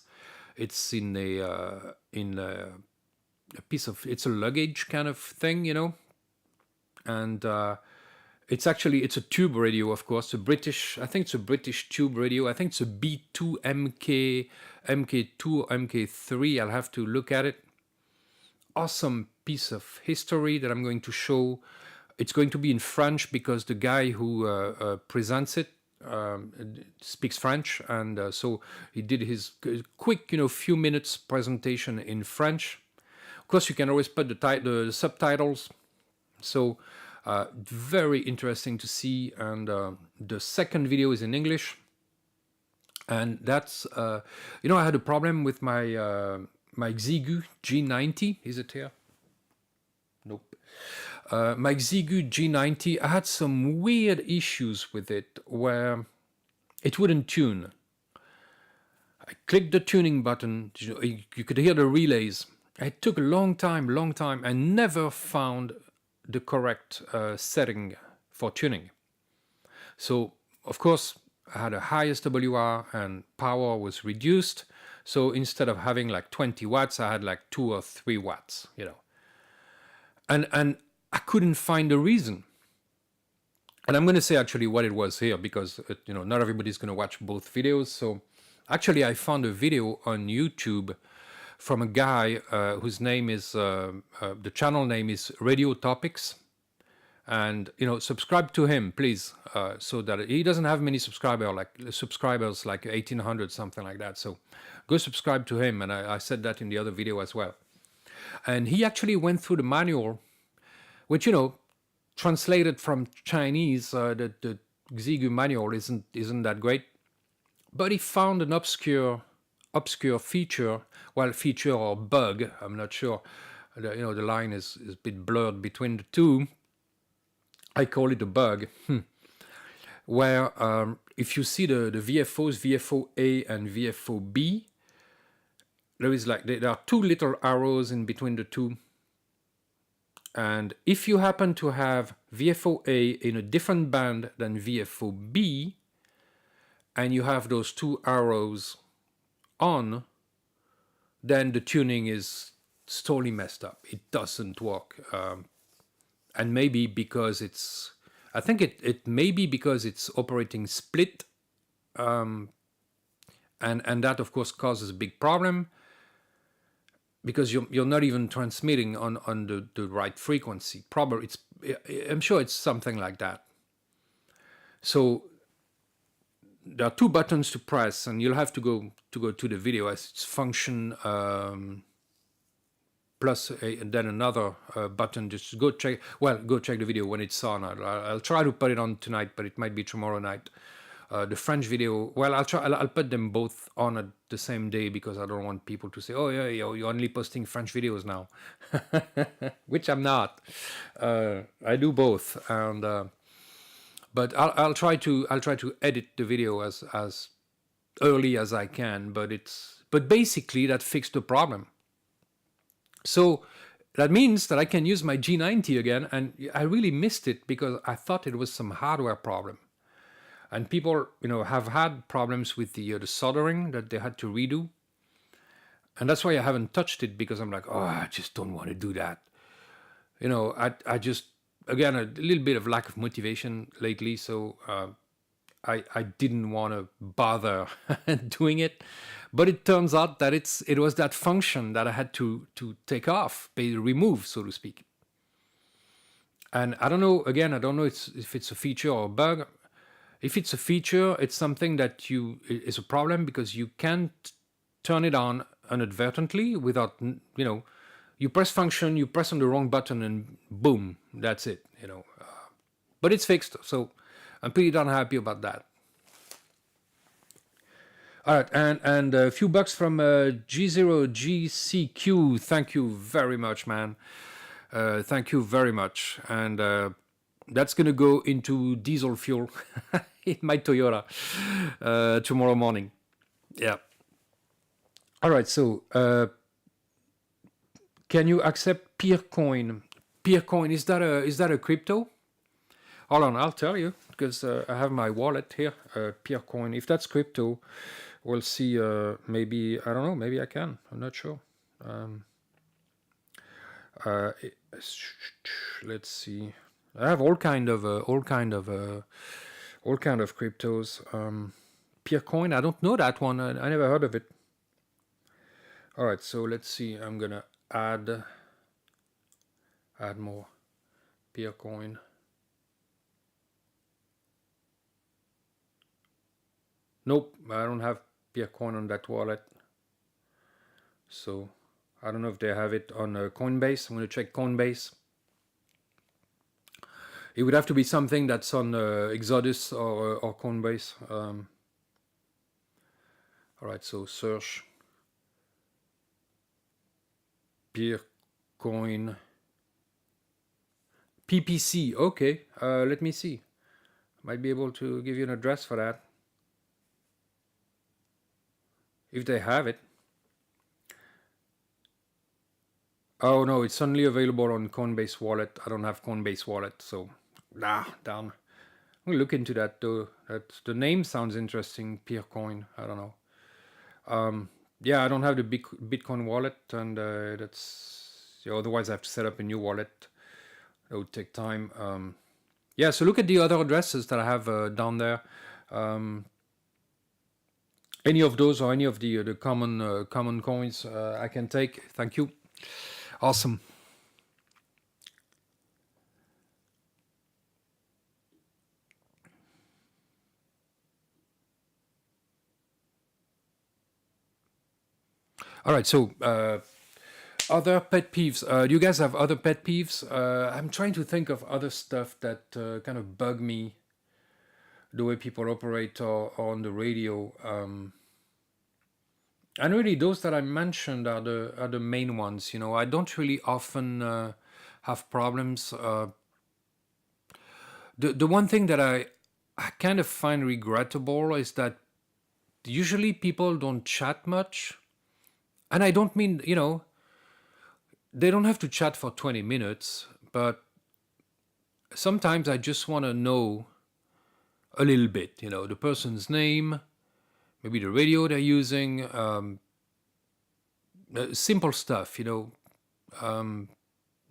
It's in a piece of, it's a luggage kind of thing, and it's a tube radio, of course, I think it's a British tube radio. I think it's a B2 MK2 or MK3. I'll have to look at it. Awesome piece of history that I'm going to show. It's going to be in French because the guy who presents it speaks French, and so he did his quick, few minutes presentation in French. Of course, you can always put the subtitles. So very interesting to see. And the second video is in English, and that's I had a problem with my my Xiegu G90. Is it here? Nope. My Xiegu G90, I had some weird issues with it where it wouldn't tune. I clicked the tuning button, you could hear the relays. It took a long time. I never found the correct setting for tuning. So, of course, I had a high SWR and power was reduced. So instead of having like 20 watts, I had like 2 or 3 watts, And I couldn't find a reason. And I'm going to say actually what it was here, because not everybody's going to watch both videos. So actually I found a video on YouTube from a guy whose name is the channel name is Radio Topics, and subscribe to him, please, so that he doesn't have many subscribers like 1800, something like that. So go subscribe to him, and I said that in the other video as well. And he actually went through the manual, which translated from Chinese, the Xigu manual isn't that great, but he found an obscure feature, feature or bug, I'm not sure. The line is a bit blurred between the two. I call it a bug, where if you see the VFOs, VFO A and VFO B, there are two little arrows in between the two. And if you happen to have VFO A in a different band than VFO B, and you have those two arrows on, then the tuning is totally messed up. It doesn't work. And maybe because I think it may be because it's operating split, and that of course causes a big problem, because you're not even transmitting on the right frequency. Probably I'm sure it's something like that. So there are two buttons to press, and you'll have to go to the video as it's function plus and then another button. Just go check the video when it's on. I'll try to put it on tonight, but it might be tomorrow night. The French video, I'll put them both on at the same day, because I don't want people to say, oh yeah, you're only posting French videos now, which I'm not. I do both, and but I'll try to edit the video as early as I can. But basically that fixed the problem. So that means that I can use my G90 again, and I really missed it because I thought it was some hardware problem. And people, have had problems with the soldering that they had to redo. And that's why I haven't touched it, because I'm like, oh, I just don't want to do that. I just, again, a little bit of lack of motivation lately. So I didn't want to bother doing it. But it turns out that it was that function that I had to take off, remove, so to speak. And I don't know if it's a feature or a bug. If it's a feature, it's something that is a problem, because you can't turn it on inadvertently without, you press function, you press on the wrong button, and boom, that's it, But it's fixed, so I'm pretty darn happy about that. All right, and a few bucks from G0GCQ. Thank you very much, man. Thank you very much. And that's going to go into diesel fuel in my Toyota tomorrow morning. Yeah. All right, so can you accept Peercoin? Peercoin, is that a crypto? Hold on, I'll tell you, because I have my wallet here, Peercoin. If that's crypto, we'll see. Maybe, I don't know, maybe I can. I'm not sure. Let's see. I have all kind of cryptos. Peercoin, I don't know that one. I never heard of it. All right, so let's see. I'm gonna add more Peercoin. Nope, I don't have Peercoin on that wallet. So I don't know if they have it on Coinbase. I'm going to check Coinbase. It would have to be something that's on Exodus or Coinbase. All right, so search Peercoin PPC. Okay, let me see. Might be able to give you an address for that, if they have it. Oh no, it's only available on Coinbase wallet. I don't have Coinbase wallet, so down. I'm gonna look into that though. The name sounds interesting, Peercoin. I don't know. Yeah, I don't have the Bitcoin wallet, and otherwise I have to set up a new wallet. It would take time. Yeah, so look at the other addresses that I have down there. Any of those or any of the common coins I can take. Thank you. Awesome. All right, so other pet peeves. Do you guys have other pet peeves? I'm trying to think of other stuff that kind of bug me, the way people operate or on the radio. And really, those that I mentioned are the main ones. You know, I don't really often have problems. The one thing that I kind of find regrettable is that usually people don't chat much. And I don't mean, you know, they don't have to chat for 20 minutes, but sometimes I just want to know a little bit, you know, the person's name, maybe the radio they're using, simple stuff, you know,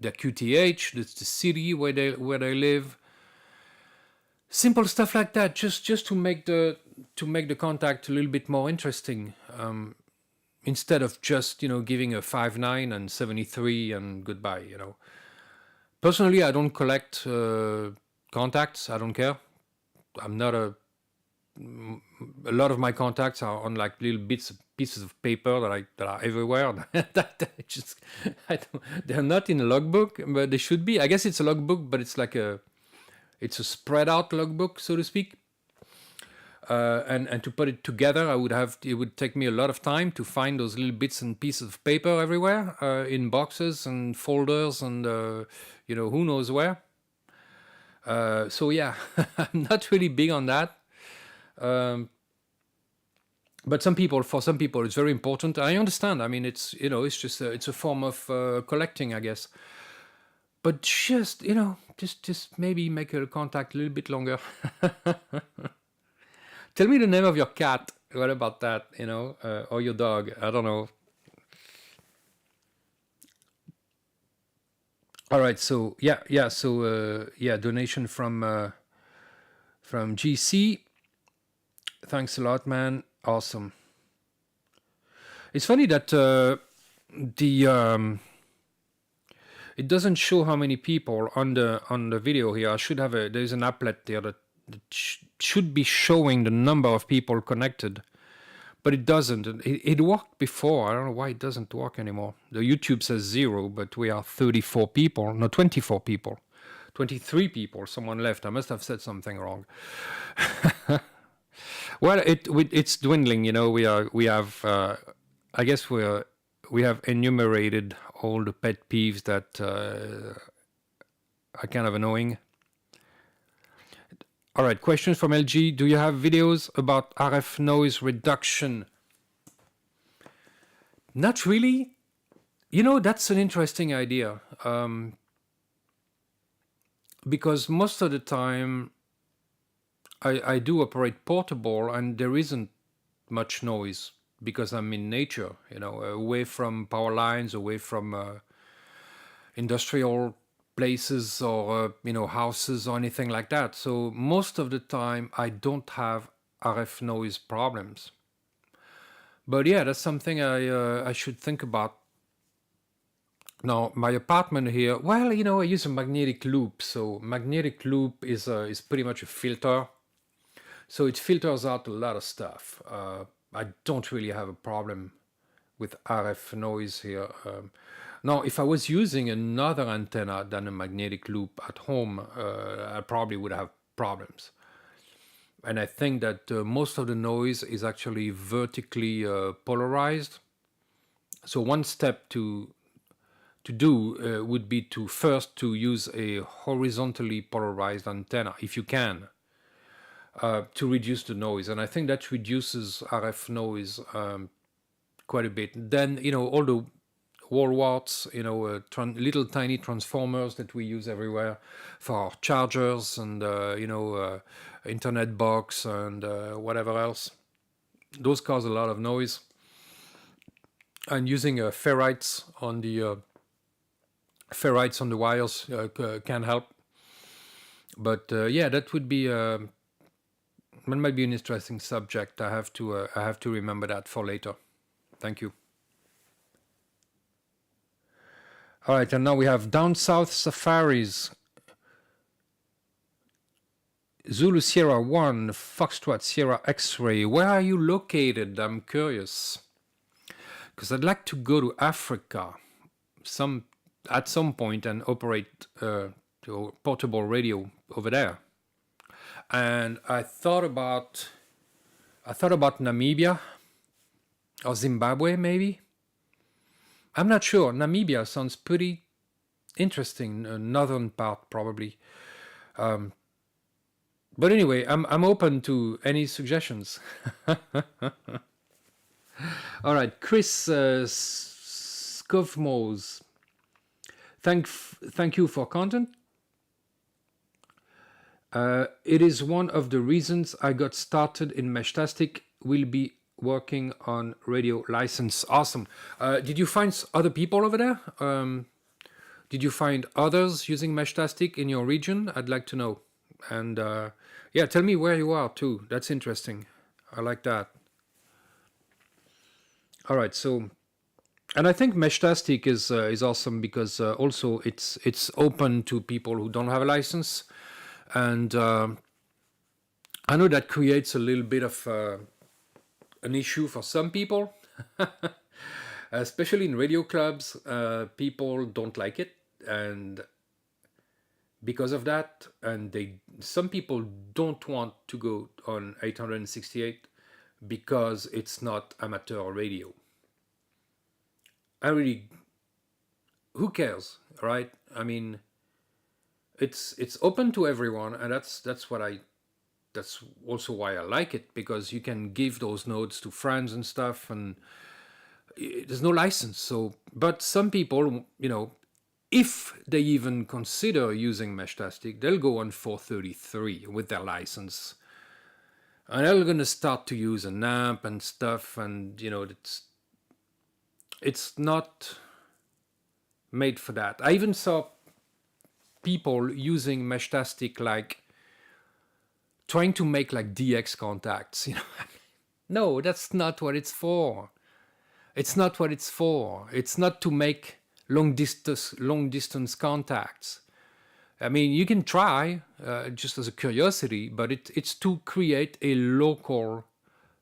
their QTH, the city where they live, simple stuff like that, just to make the contact a little bit more interesting, instead of just, you know, giving a 59 and 73 and goodbye, you know. Personally, I don't collect contacts. I don't care. I'm not a lot of my contacts are on like little pieces of paper that are everywhere. They're not in a logbook, but they should be. I guess it's a logbook, but it's like it's a spread out logbook, so to speak. And to put it together, it would take me a lot of time to find those little bits and pieces of paper everywhere, in boxes and folders and you know, who knows where. So yeah, I'm not really big on that. But for some people, it's very important. I understand. I mean, it's, you know, it's just it's a form of collecting, I guess. But just, you know, just maybe make a contact a little bit longer. Tell me the name of your cat. What about that? You know, or your dog? I don't know. All right. So yeah. So yeah, donation from GC. Thanks a lot, man. Awesome. It's funny that it doesn't show how many people on the video here. I should have there's an applet there that should be showing the number of people connected, but it doesn't. It worked before. I don't know why it doesn't work anymore. The YouTube says 0, but we are 34 people. No, 24 people. 23 people. Someone left. I must have said something wrong. Well, it's dwindling. You know, we have. I guess we have enumerated all the pet peeves that are kind of annoying. All right, questions from LG. Do you have videos about RF noise reduction? Not really. You know, that's an interesting idea, because most of the time I do operate portable and there isn't much noise because I'm in nature, you know, away from power lines, away from industrial places or, you know, houses or anything like that. So most of the time I don't have RF noise problems. But yeah, that's something I should think about. Now, my apartment here, well, you know, I use a magnetic loop. So magnetic loop is pretty much a filter. So it filters out a lot of stuff. I don't really have a problem with RF noise here. Now, if I was using another antenna than a magnetic loop at home, I probably would have problems. And I think that most of the noise is actually vertically polarized. So one step to do would be to first to use a horizontally polarized antenna, if you can, to reduce the noise. And I think that reduces RF noise quite a bit. Then, you know, all the wall warts, you know, little tiny transformers that we use everywhere for our chargers and, you know, internet box and whatever else. Those cause a lot of noise. And using ferrites on the wires can help. But yeah, that would be that might be an interesting subject. I have to remember that for later. Thank you. All right, and now we have Down South Safaris, Zulu Sierra 1, Foxtrot Sierra X-Ray. Where are you located? I'm curious. Because I'd like to go to Africa at some point and operate portable radio over there. And I thought about Namibia or Zimbabwe maybe. I'm not sure. Namibia sounds pretty interesting. Northern part probably. But anyway, I'm open to any suggestions. All right, Chris Skovmos. Thank you for content. It is one of the reasons I got started in Meshtastic. Will be working on radio license. Awesome. Did you find other people over there? Did you find others using Meshtastic in your region? I'd like to know. And yeah, tell me where you are too. That's interesting. I like that. All right, so, and I think Meshtastic is awesome because also it's open to people who don't have a license, and I know that creates a little bit of an issue for some people, especially in radio clubs. People don't like it, and because of that, and some people don't want to go on 868 because it's not amateur radio. Who cares, right? I mean, it's open to everyone, and that's also why I like it, because you can give those nodes to friends and stuff, and there's no license. So, but some people, if they even consider using Meshtastic, they'll go on 433 with their license. And they're going to start to use an amp and stuff, and it's not made for that. I even saw people using Meshtastic, like trying to make like DX contacts. No, that's not what it's for. It's not what it's for. It's not to make long distance contacts. I mean, you can try just as a curiosity, but it's to create a local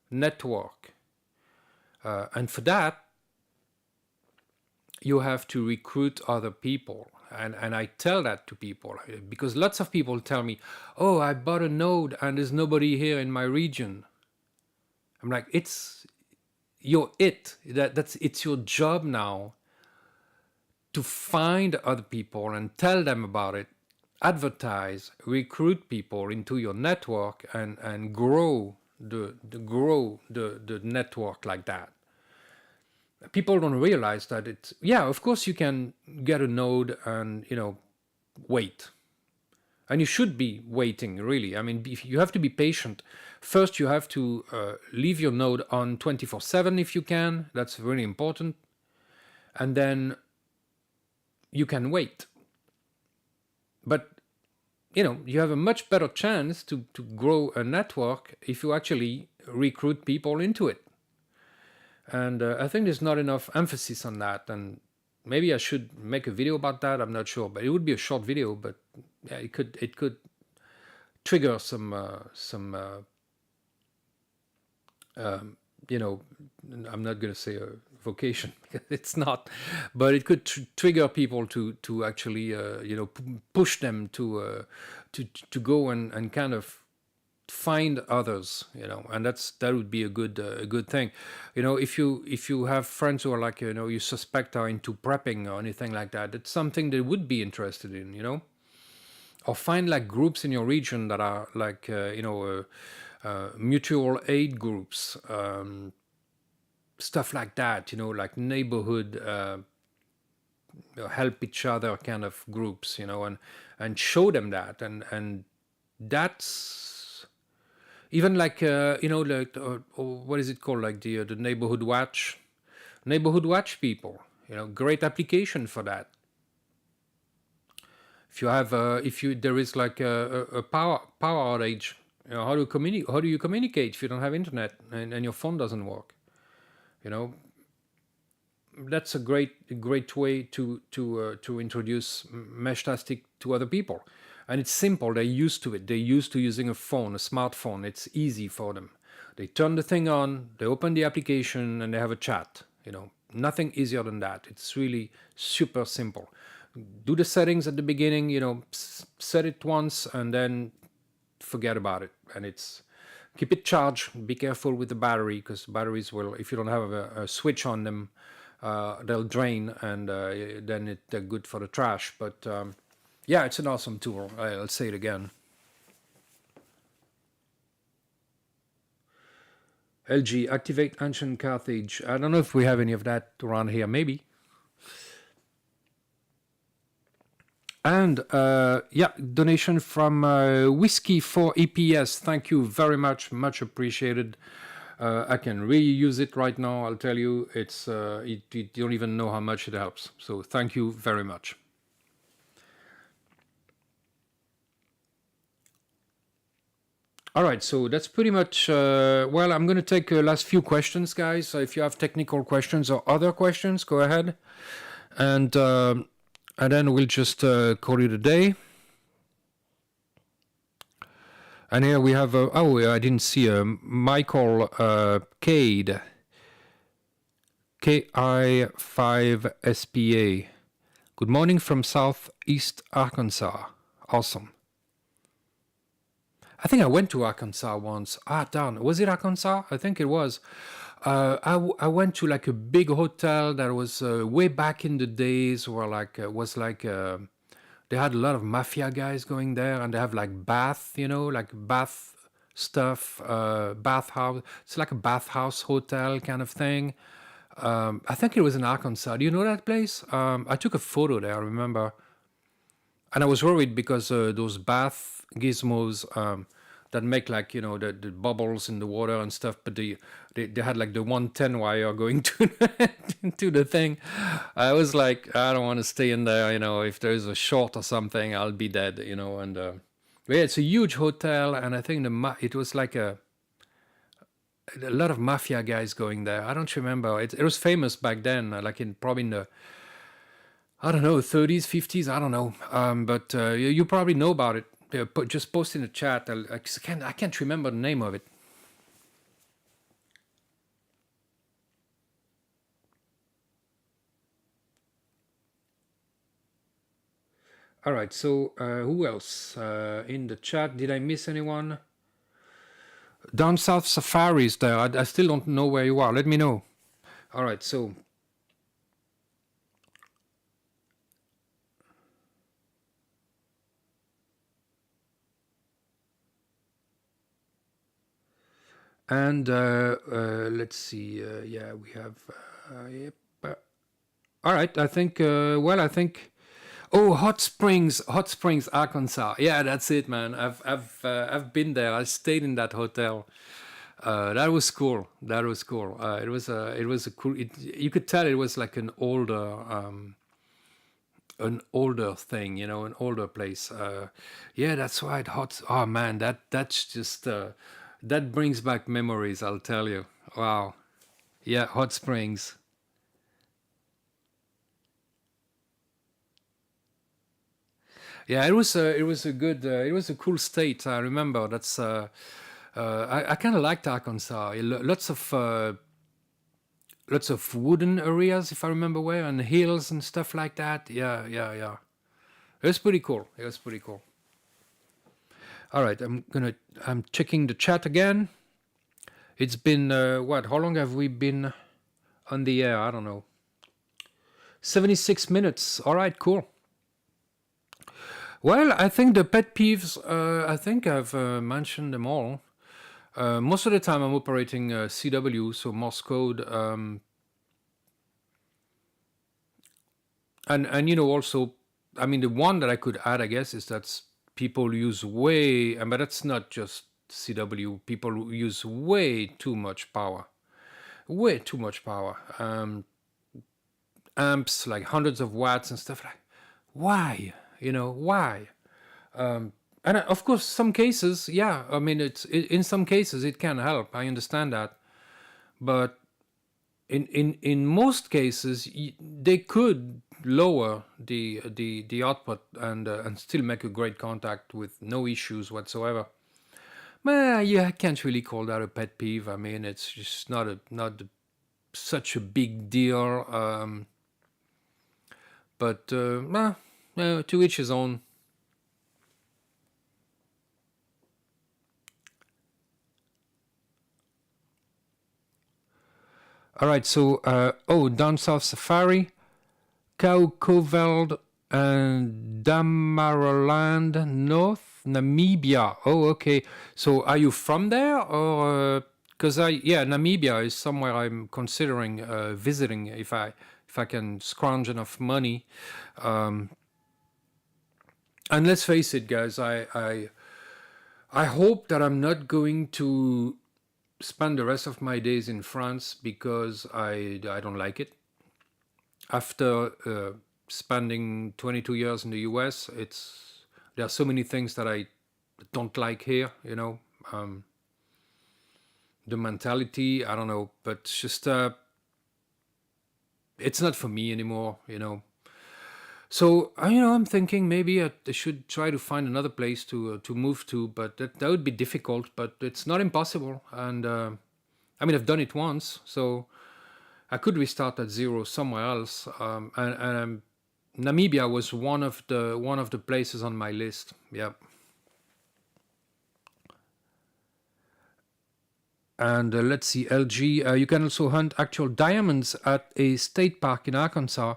network. And for that, you have to recruit other people. And I tell that to people, because lots of people tell me, oh, I bought a node and there's nobody here in my region. I'm like, it's your job now to find other people and tell them about it, advertise, recruit people into your network, and grow the network like that. People don't realize that of course you can get a node and wait, and you should be waiting, really. I mean, you have to be patient. First, you have to leave your node on 24/7 if you can. That's really important. And then you can wait. But you have a much better chance to grow a network if you actually recruit people into it. And I think there's not enough emphasis on that. And maybe I should make a video about that. I'm not sure, but it would be a short video. But yeah, it could trigger some I'm not going to say a vocation, it's not, but it could trigger people to actually push them to go and kind of find others, and that would be a good thing. If you have friends who are like, you suspect are into prepping or anything like that, it's something they would be interested in, or find like groups in your region that are like mutual aid groups, stuff like that, like neighborhood help each other kind of groups, and show them that, and that's even like like what is it called, like the neighborhood watch people, great application for that. If you have, there is like a power outage, how do you communicate if you don't have internet and your phone doesn't work? That's a great way to introduce Meshtastic to other people, and it's simple. They're used to it. They're used to using a smartphone. It's easy for them. They turn the thing on, they open the application, and they have a chat. Nothing easier than that. It's really super simple. Do the settings at the beginning. Set it once, and then forget about it. And keep it charged. Be careful with the battery, because batteries will, if you don't have a switch on them, they'll drain, and then they're good for the trash. But yeah, it's an awesome tool. I'll say it again. LG, activate ancient Carthage. I don't know if we have any of that around here. Maybe. And yeah, donation from Whiskey for EPS. Thank you very much. Much appreciated. I can really use it right now. I'll tell you, you don't even know how much it helps. So thank you very much. All right, so that's pretty much, well, I'm going to take last few questions, guys. So if you have technical questions or other questions, go ahead. And then we'll just call it a day. And here we have, I didn't see Michael Cade, KI5SPA. Good morning from Southeast Arkansas. Awesome. I think I went to Arkansas once. Darn. Was it Arkansas? I think it was. I went to like a big hotel that was way back in the days where they had a lot of mafia guys going there, and they have like bath stuff, bathhouse. It's like a bathhouse hotel kind of thing. I think it was in Arkansas. Do you know that place? I took a photo there, I remember. And I was worried because those bath gizmos that make like, the bubbles in the water and stuff, but they had like the 110 wire going to the thing. I was like, I don't want to stay in there, if there's a short or something, I'll be dead, and yeah, it's a huge hotel, and I think it was like a lot of mafia guys going there. I don't remember. It was famous back then, like probably in the, I don't know, 30s, 50s, I don't know. But you probably know about it. Just post in the chat. I can't remember the name of it. All right, so who else in the chat? Did I miss anyone? Down South Safaris there. I still don't know where you are. Let me know. All right, so and let's see. Yeah, we have. Yep. All right, I think. I think. Oh, Hot Springs, Arkansas. Yeah, that's it, man. I've been there. I stayed in that hotel. That was cool. It was a cool. You could tell it was like an older thing, an older place. Yeah, that's right. Oh man, that's just that brings back memories. I'll tell you. Wow. Yeah, Hot Springs. Yeah, it was a cool state. I remember. That's I kind of liked Arkansas. Lots of wooden areas, if I remember well, and hills and stuff like that. Yeah. It was pretty cool. All right, I'm checking the chat again. It's been what? How long have we been on the air? I don't know. 76 minutes. All right, cool. Well, I think the pet peeves, I think I've mentioned them all. Most of the time I'm operating CW, so Morse code. And also, I mean, the one that I could add, I guess, is that people use but that's not just CW. People use way too much power. Way too much power. Amps, like hundreds of watts and stuff like. Why? Why? And of course, some cases, yeah. I mean, in some cases it can help. I understand that, but in most cases they could lower the output and still make a great contact with no issues whatsoever. Well, yeah, I can't really call that a pet peeve. I mean, it's just not such a big deal. But to each his own. All right, so down south safari, Kaukuveld and Damaraland North, Namibia. Oh, okay. So are you from there, or because Namibia is somewhere I'm considering visiting if I can scrounge enough money. And let's face it, guys, I hope that I'm not going to spend the rest of my days in France because I don't like it. After spending 22 years in the US, there are so many things that I don't like here, the mentality, I don't know, but it's just it's not for me anymore, So I'm thinking maybe I should try to find another place to move to, but that would be difficult. But it's not impossible, and I mean I've done it once, so I could restart at zero somewhere else. And Namibia was one of the places on my list. Yeah. And let's see, LG. You can also hunt actual diamonds at a state park in Arkansas.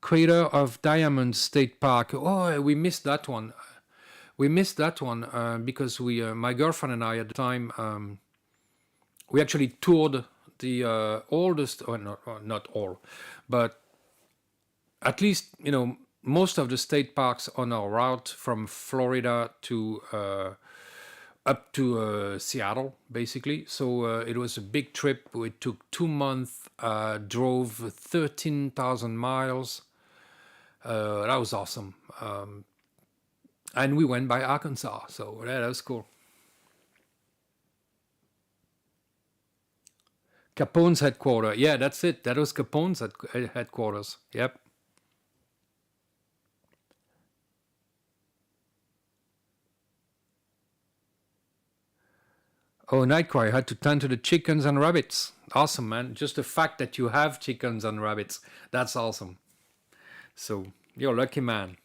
Crater of Diamonds State Park. Oh, we missed that one. Because my girlfriend and I at the time, we actually toured the oldest, or not all, but at least most of the state parks on our route from Florida to up to Seattle, basically. So it was a big trip. It took 2 months. Drove 13,000 miles. That was awesome. And we went by Arkansas, so that was cool. Capone's headquarters. Yeah, that's it. That was Capone's headquarters. Yep. Oh, Nightcry had to tend to the chickens and rabbits. Awesome, man. Just the fact that you have chickens and rabbits, that's awesome. So you're a lucky man.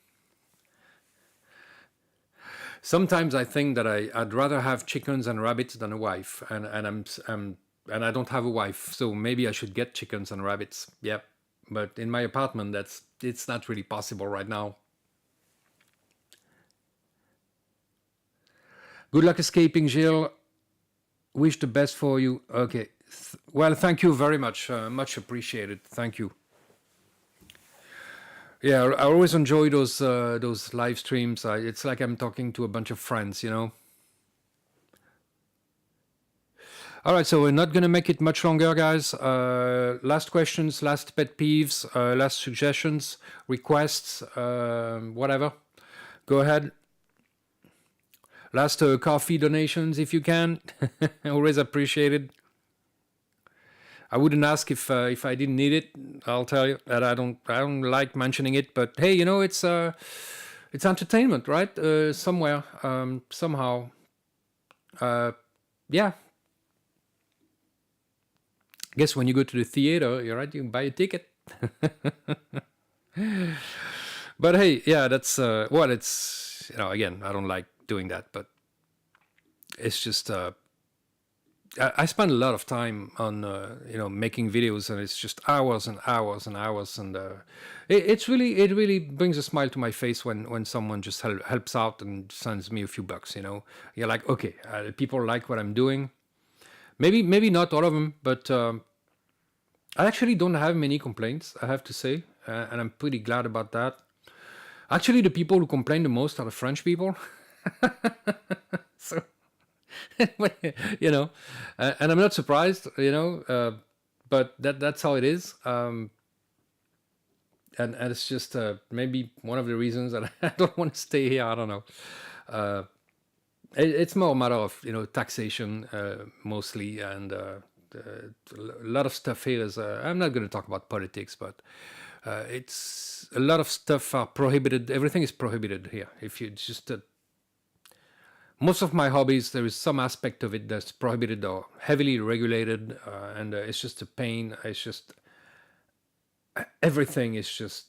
Sometimes I think that I'd rather have chickens and rabbits than a wife, and I don't have a wife, so maybe I should get chickens and rabbits. Yep. But in my apartment, it's not really possible right now. Good luck escaping, Jill. Wish the best for you. Okay. Well, thank you very much. Much appreciated. Thank you. Yeah, I always enjoy those live streams. It's like I'm talking to a bunch of friends, All right, so we're not going to make it much longer, guys. Last questions, last pet peeves, last suggestions, requests, whatever. Go ahead. Last coffee donations, if you can. Always appreciated. I wouldn't ask if I didn't need it. I'll tell you that I don't like mentioning it. But hey, it's entertainment, right? Somewhere, somehow. Yeah. I guess when you go to the theater, you're right. You can buy a ticket. But hey, yeah, that's it's again, I don't like doing that, but it's just I spend a lot of time on making videos, and it's just hours and hours and hours, and it really brings a smile to my face when someone just helps out and sends me a few bucks. You're like, okay, people like what I'm doing. Maybe not all of them, but I actually don't have many complaints, I have to say, and I'm pretty glad about that. Actually, the people who complain the most are the French people. So, and I'm not surprised, but that's how it is. and it's just maybe one of the reasons that I don't want to stay here. I don't know. Uh, it's more a matter of taxation mostly, and a lot of stuff here is. I'm not going to talk about politics, but it's a lot of stuff are prohibited. Everything is prohibited here. If you just most of my hobbies, there is some aspect of it that's prohibited or heavily regulated, and it's just a pain. It's just everything is just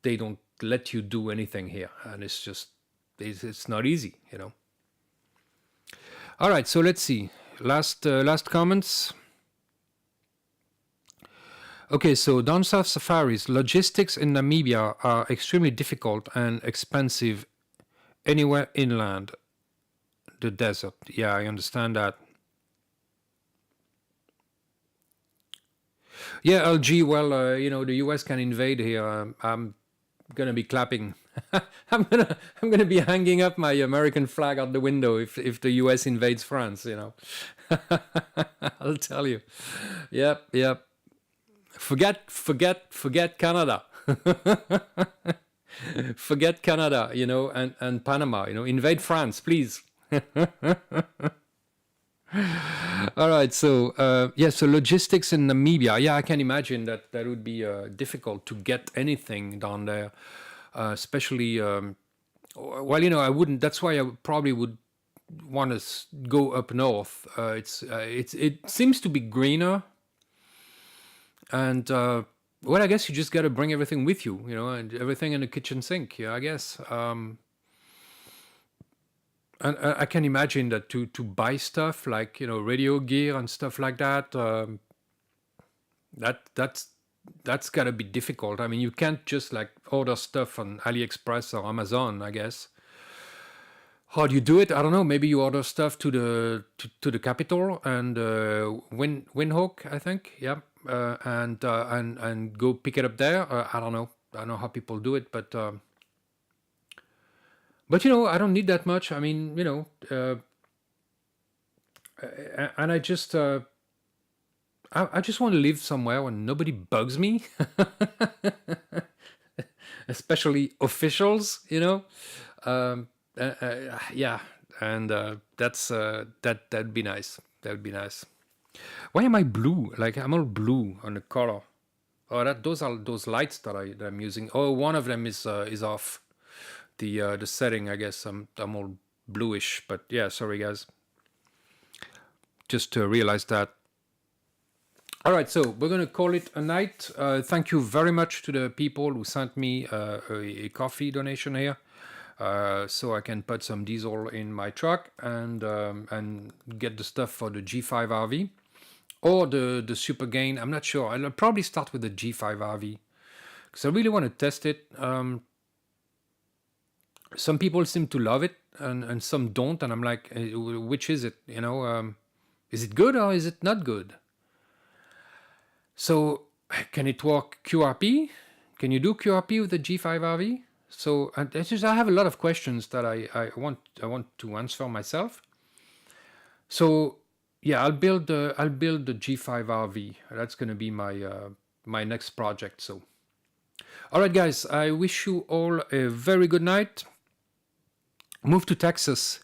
they don't let you do anything here, and it's just it's not easy. All right, so let's see. Last comments. Okay, so down south safaris, logistics in Namibia are extremely difficult and expensive anywhere inland. The desert. Yeah, I understand that. Yeah, LG. Well, the U.S. can invade here. I'm gonna be clapping. I'm gonna be hanging up my American flag out the window if the U.S. invades France. I'll tell you. Yep. Forget Canada. Forget Canada. And Panama. Invade France, please. All right, so so logistics in Namibia. Yeah, I can imagine that would be difficult to get anything down there, especially. Well, I wouldn't. That's why I probably would want to go up north. It seems to be greener, and well, I guess you just got to bring everything with you, and everything in the kitchen sink. Yeah, I guess. And I can imagine that to buy stuff like radio gear and stuff like that, that's gotta be difficult. I mean, you can't just like order stuff on AliExpress or Amazon, I guess. How do you do it? I don't know. Maybe you order stuff to the capital and Windhoek, I think. Yeah, and go pick it up there. I don't know. I don't know how people do it, but. But I don't need that much. I mean, and I just I just want to live somewhere where nobody bugs me, especially officials. Yeah, and that'd be nice. That'd be nice. Why am I blue? Like I'm all blue on the color. Oh, those are those lights that I'm using. Oh, one of them is off. The setting, I guess I'm all bluish, but yeah, sorry guys. Just to realize that. All right, so we're gonna call it a night. Thank you very much to the people who sent me a coffee donation here, so I can put some diesel in my truck and get the stuff for the G5 RV or the Super Gain. I'm not sure. I'll probably start with the G5 RV because I really want to test it. Some people seem to love it and some don't, and I'm like, which is it? Is it good or is it not good? So can it work QRP? Can you do QRP with the G5 RV? So I have a lot of questions that I want to answer myself. So yeah, I'll build the G5 RV. That's going to be my next project. So all right, guys, I wish you all a very good night. Move to Texas.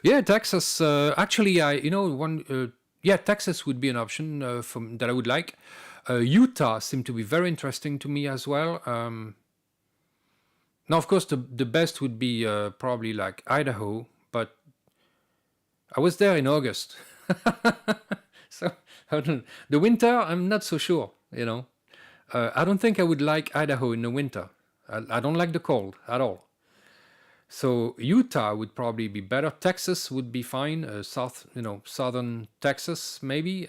Yeah, Texas. Actually, Texas would be an option that I would like. Utah seemed to be very interesting to me as well. Now, of course, the best would be probably like Idaho, but I was there in August, so the winter I'm not so sure. I don't think I would like Idaho in the winter. I don't like the cold at all. So Utah would probably be better. Texas would be fine. Southern Texas maybe.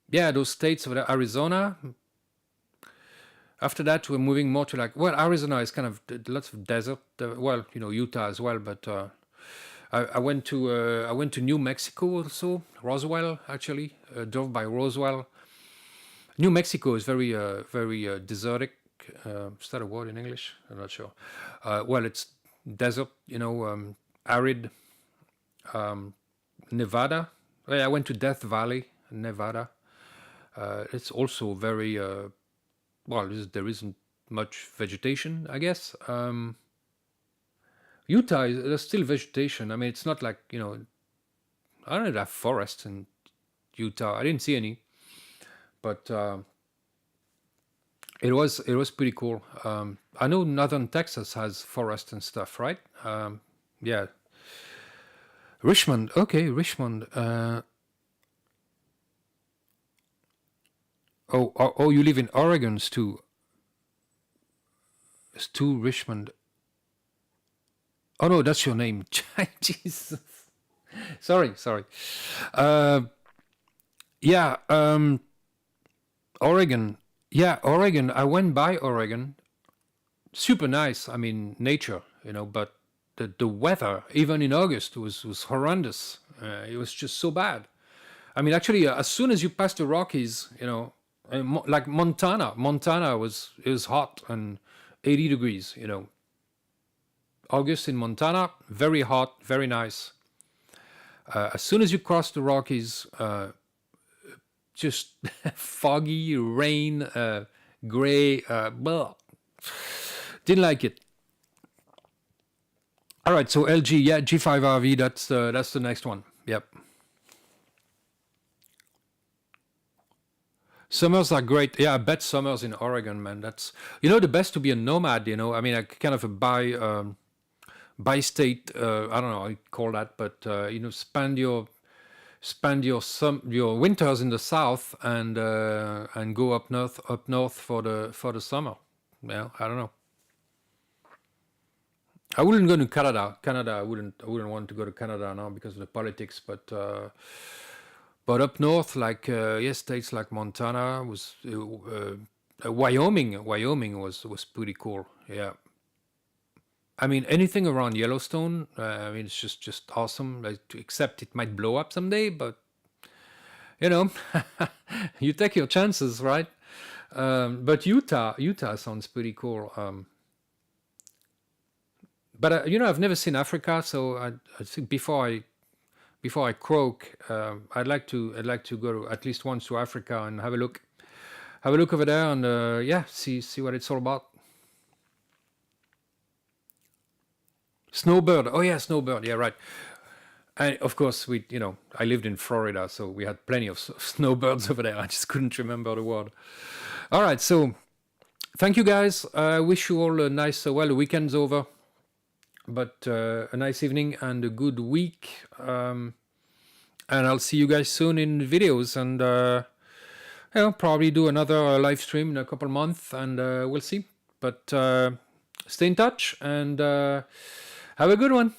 Yeah, those states of Arizona. After that, we're moving more to Arizona is kind of lots of desert. Utah as well. But I went to New Mexico also. Roswell actually. Drove by Roswell. New Mexico is very desertic. Is that a word in English? I'm not sure. It's desert, arid. Nevada. I went to Death Valley, Nevada. It's also very well, there isn't much vegetation, I guess. Utah, there's still vegetation. I mean, it's not like, you know, I don't have forests in Utah. I didn't see any, but it was pretty cool. I know northern Texas has forest and stuff, right? Yeah, Richmond. Okay, Richmond. Oh, you live in Oregon, Stu. Stu Richmond. Oh no, that's your name. Jesus. Sorry. Yeah. Oregon. Yeah, Oregon. I went by Oregon. Super nice. I mean, nature, you know, but the weather, even in August, was horrendous. It was just so bad. I mean, actually, as soon as you pass the Rockies, you know, like Montana it was hot and 80 degrees, you know. August in Montana, very hot, very nice. As soon as you cross the Rockies, just foggy, rain, gray, blah. Didn't like it. All right, so LG, yeah, G5RV, that's the next one. Yep. Summers are great. Yeah, I bet summers in Oregon, man. That's, you know, the best to be a nomad. You know, I mean, like kind of a by state. I don't know how you call that, but you know, spend your winters in the south and go up north for the summer. Yeah, I don't know. I wouldn't go to Canada. I wouldn't want to go to Canada now because of the politics. But up north, like states like Montana was, Wyoming was pretty cool. Yeah. I mean, anything around Yellowstone, I mean, it's just awesome. Like, except it might blow up someday, but you know, you take your chances, right? But Utah sounds pretty cool. But you know, I've never seen Africa, so I think before I croak, I'd like to go to, at least once to Africa and have a look over there and yeah, see what it's all about. Snowbird. Oh yeah, snowbird. Yeah, right. And of course, I lived in Florida, so we had plenty of snowbirds over there. I just couldn't remember the word. All right, so thank you guys. I wish you all a nice, the weekend's over, but a nice evening and a good week. And I'll see you guys soon in videos, and probably do another live stream in a couple months, and we'll see. But stay in touch and have a good one.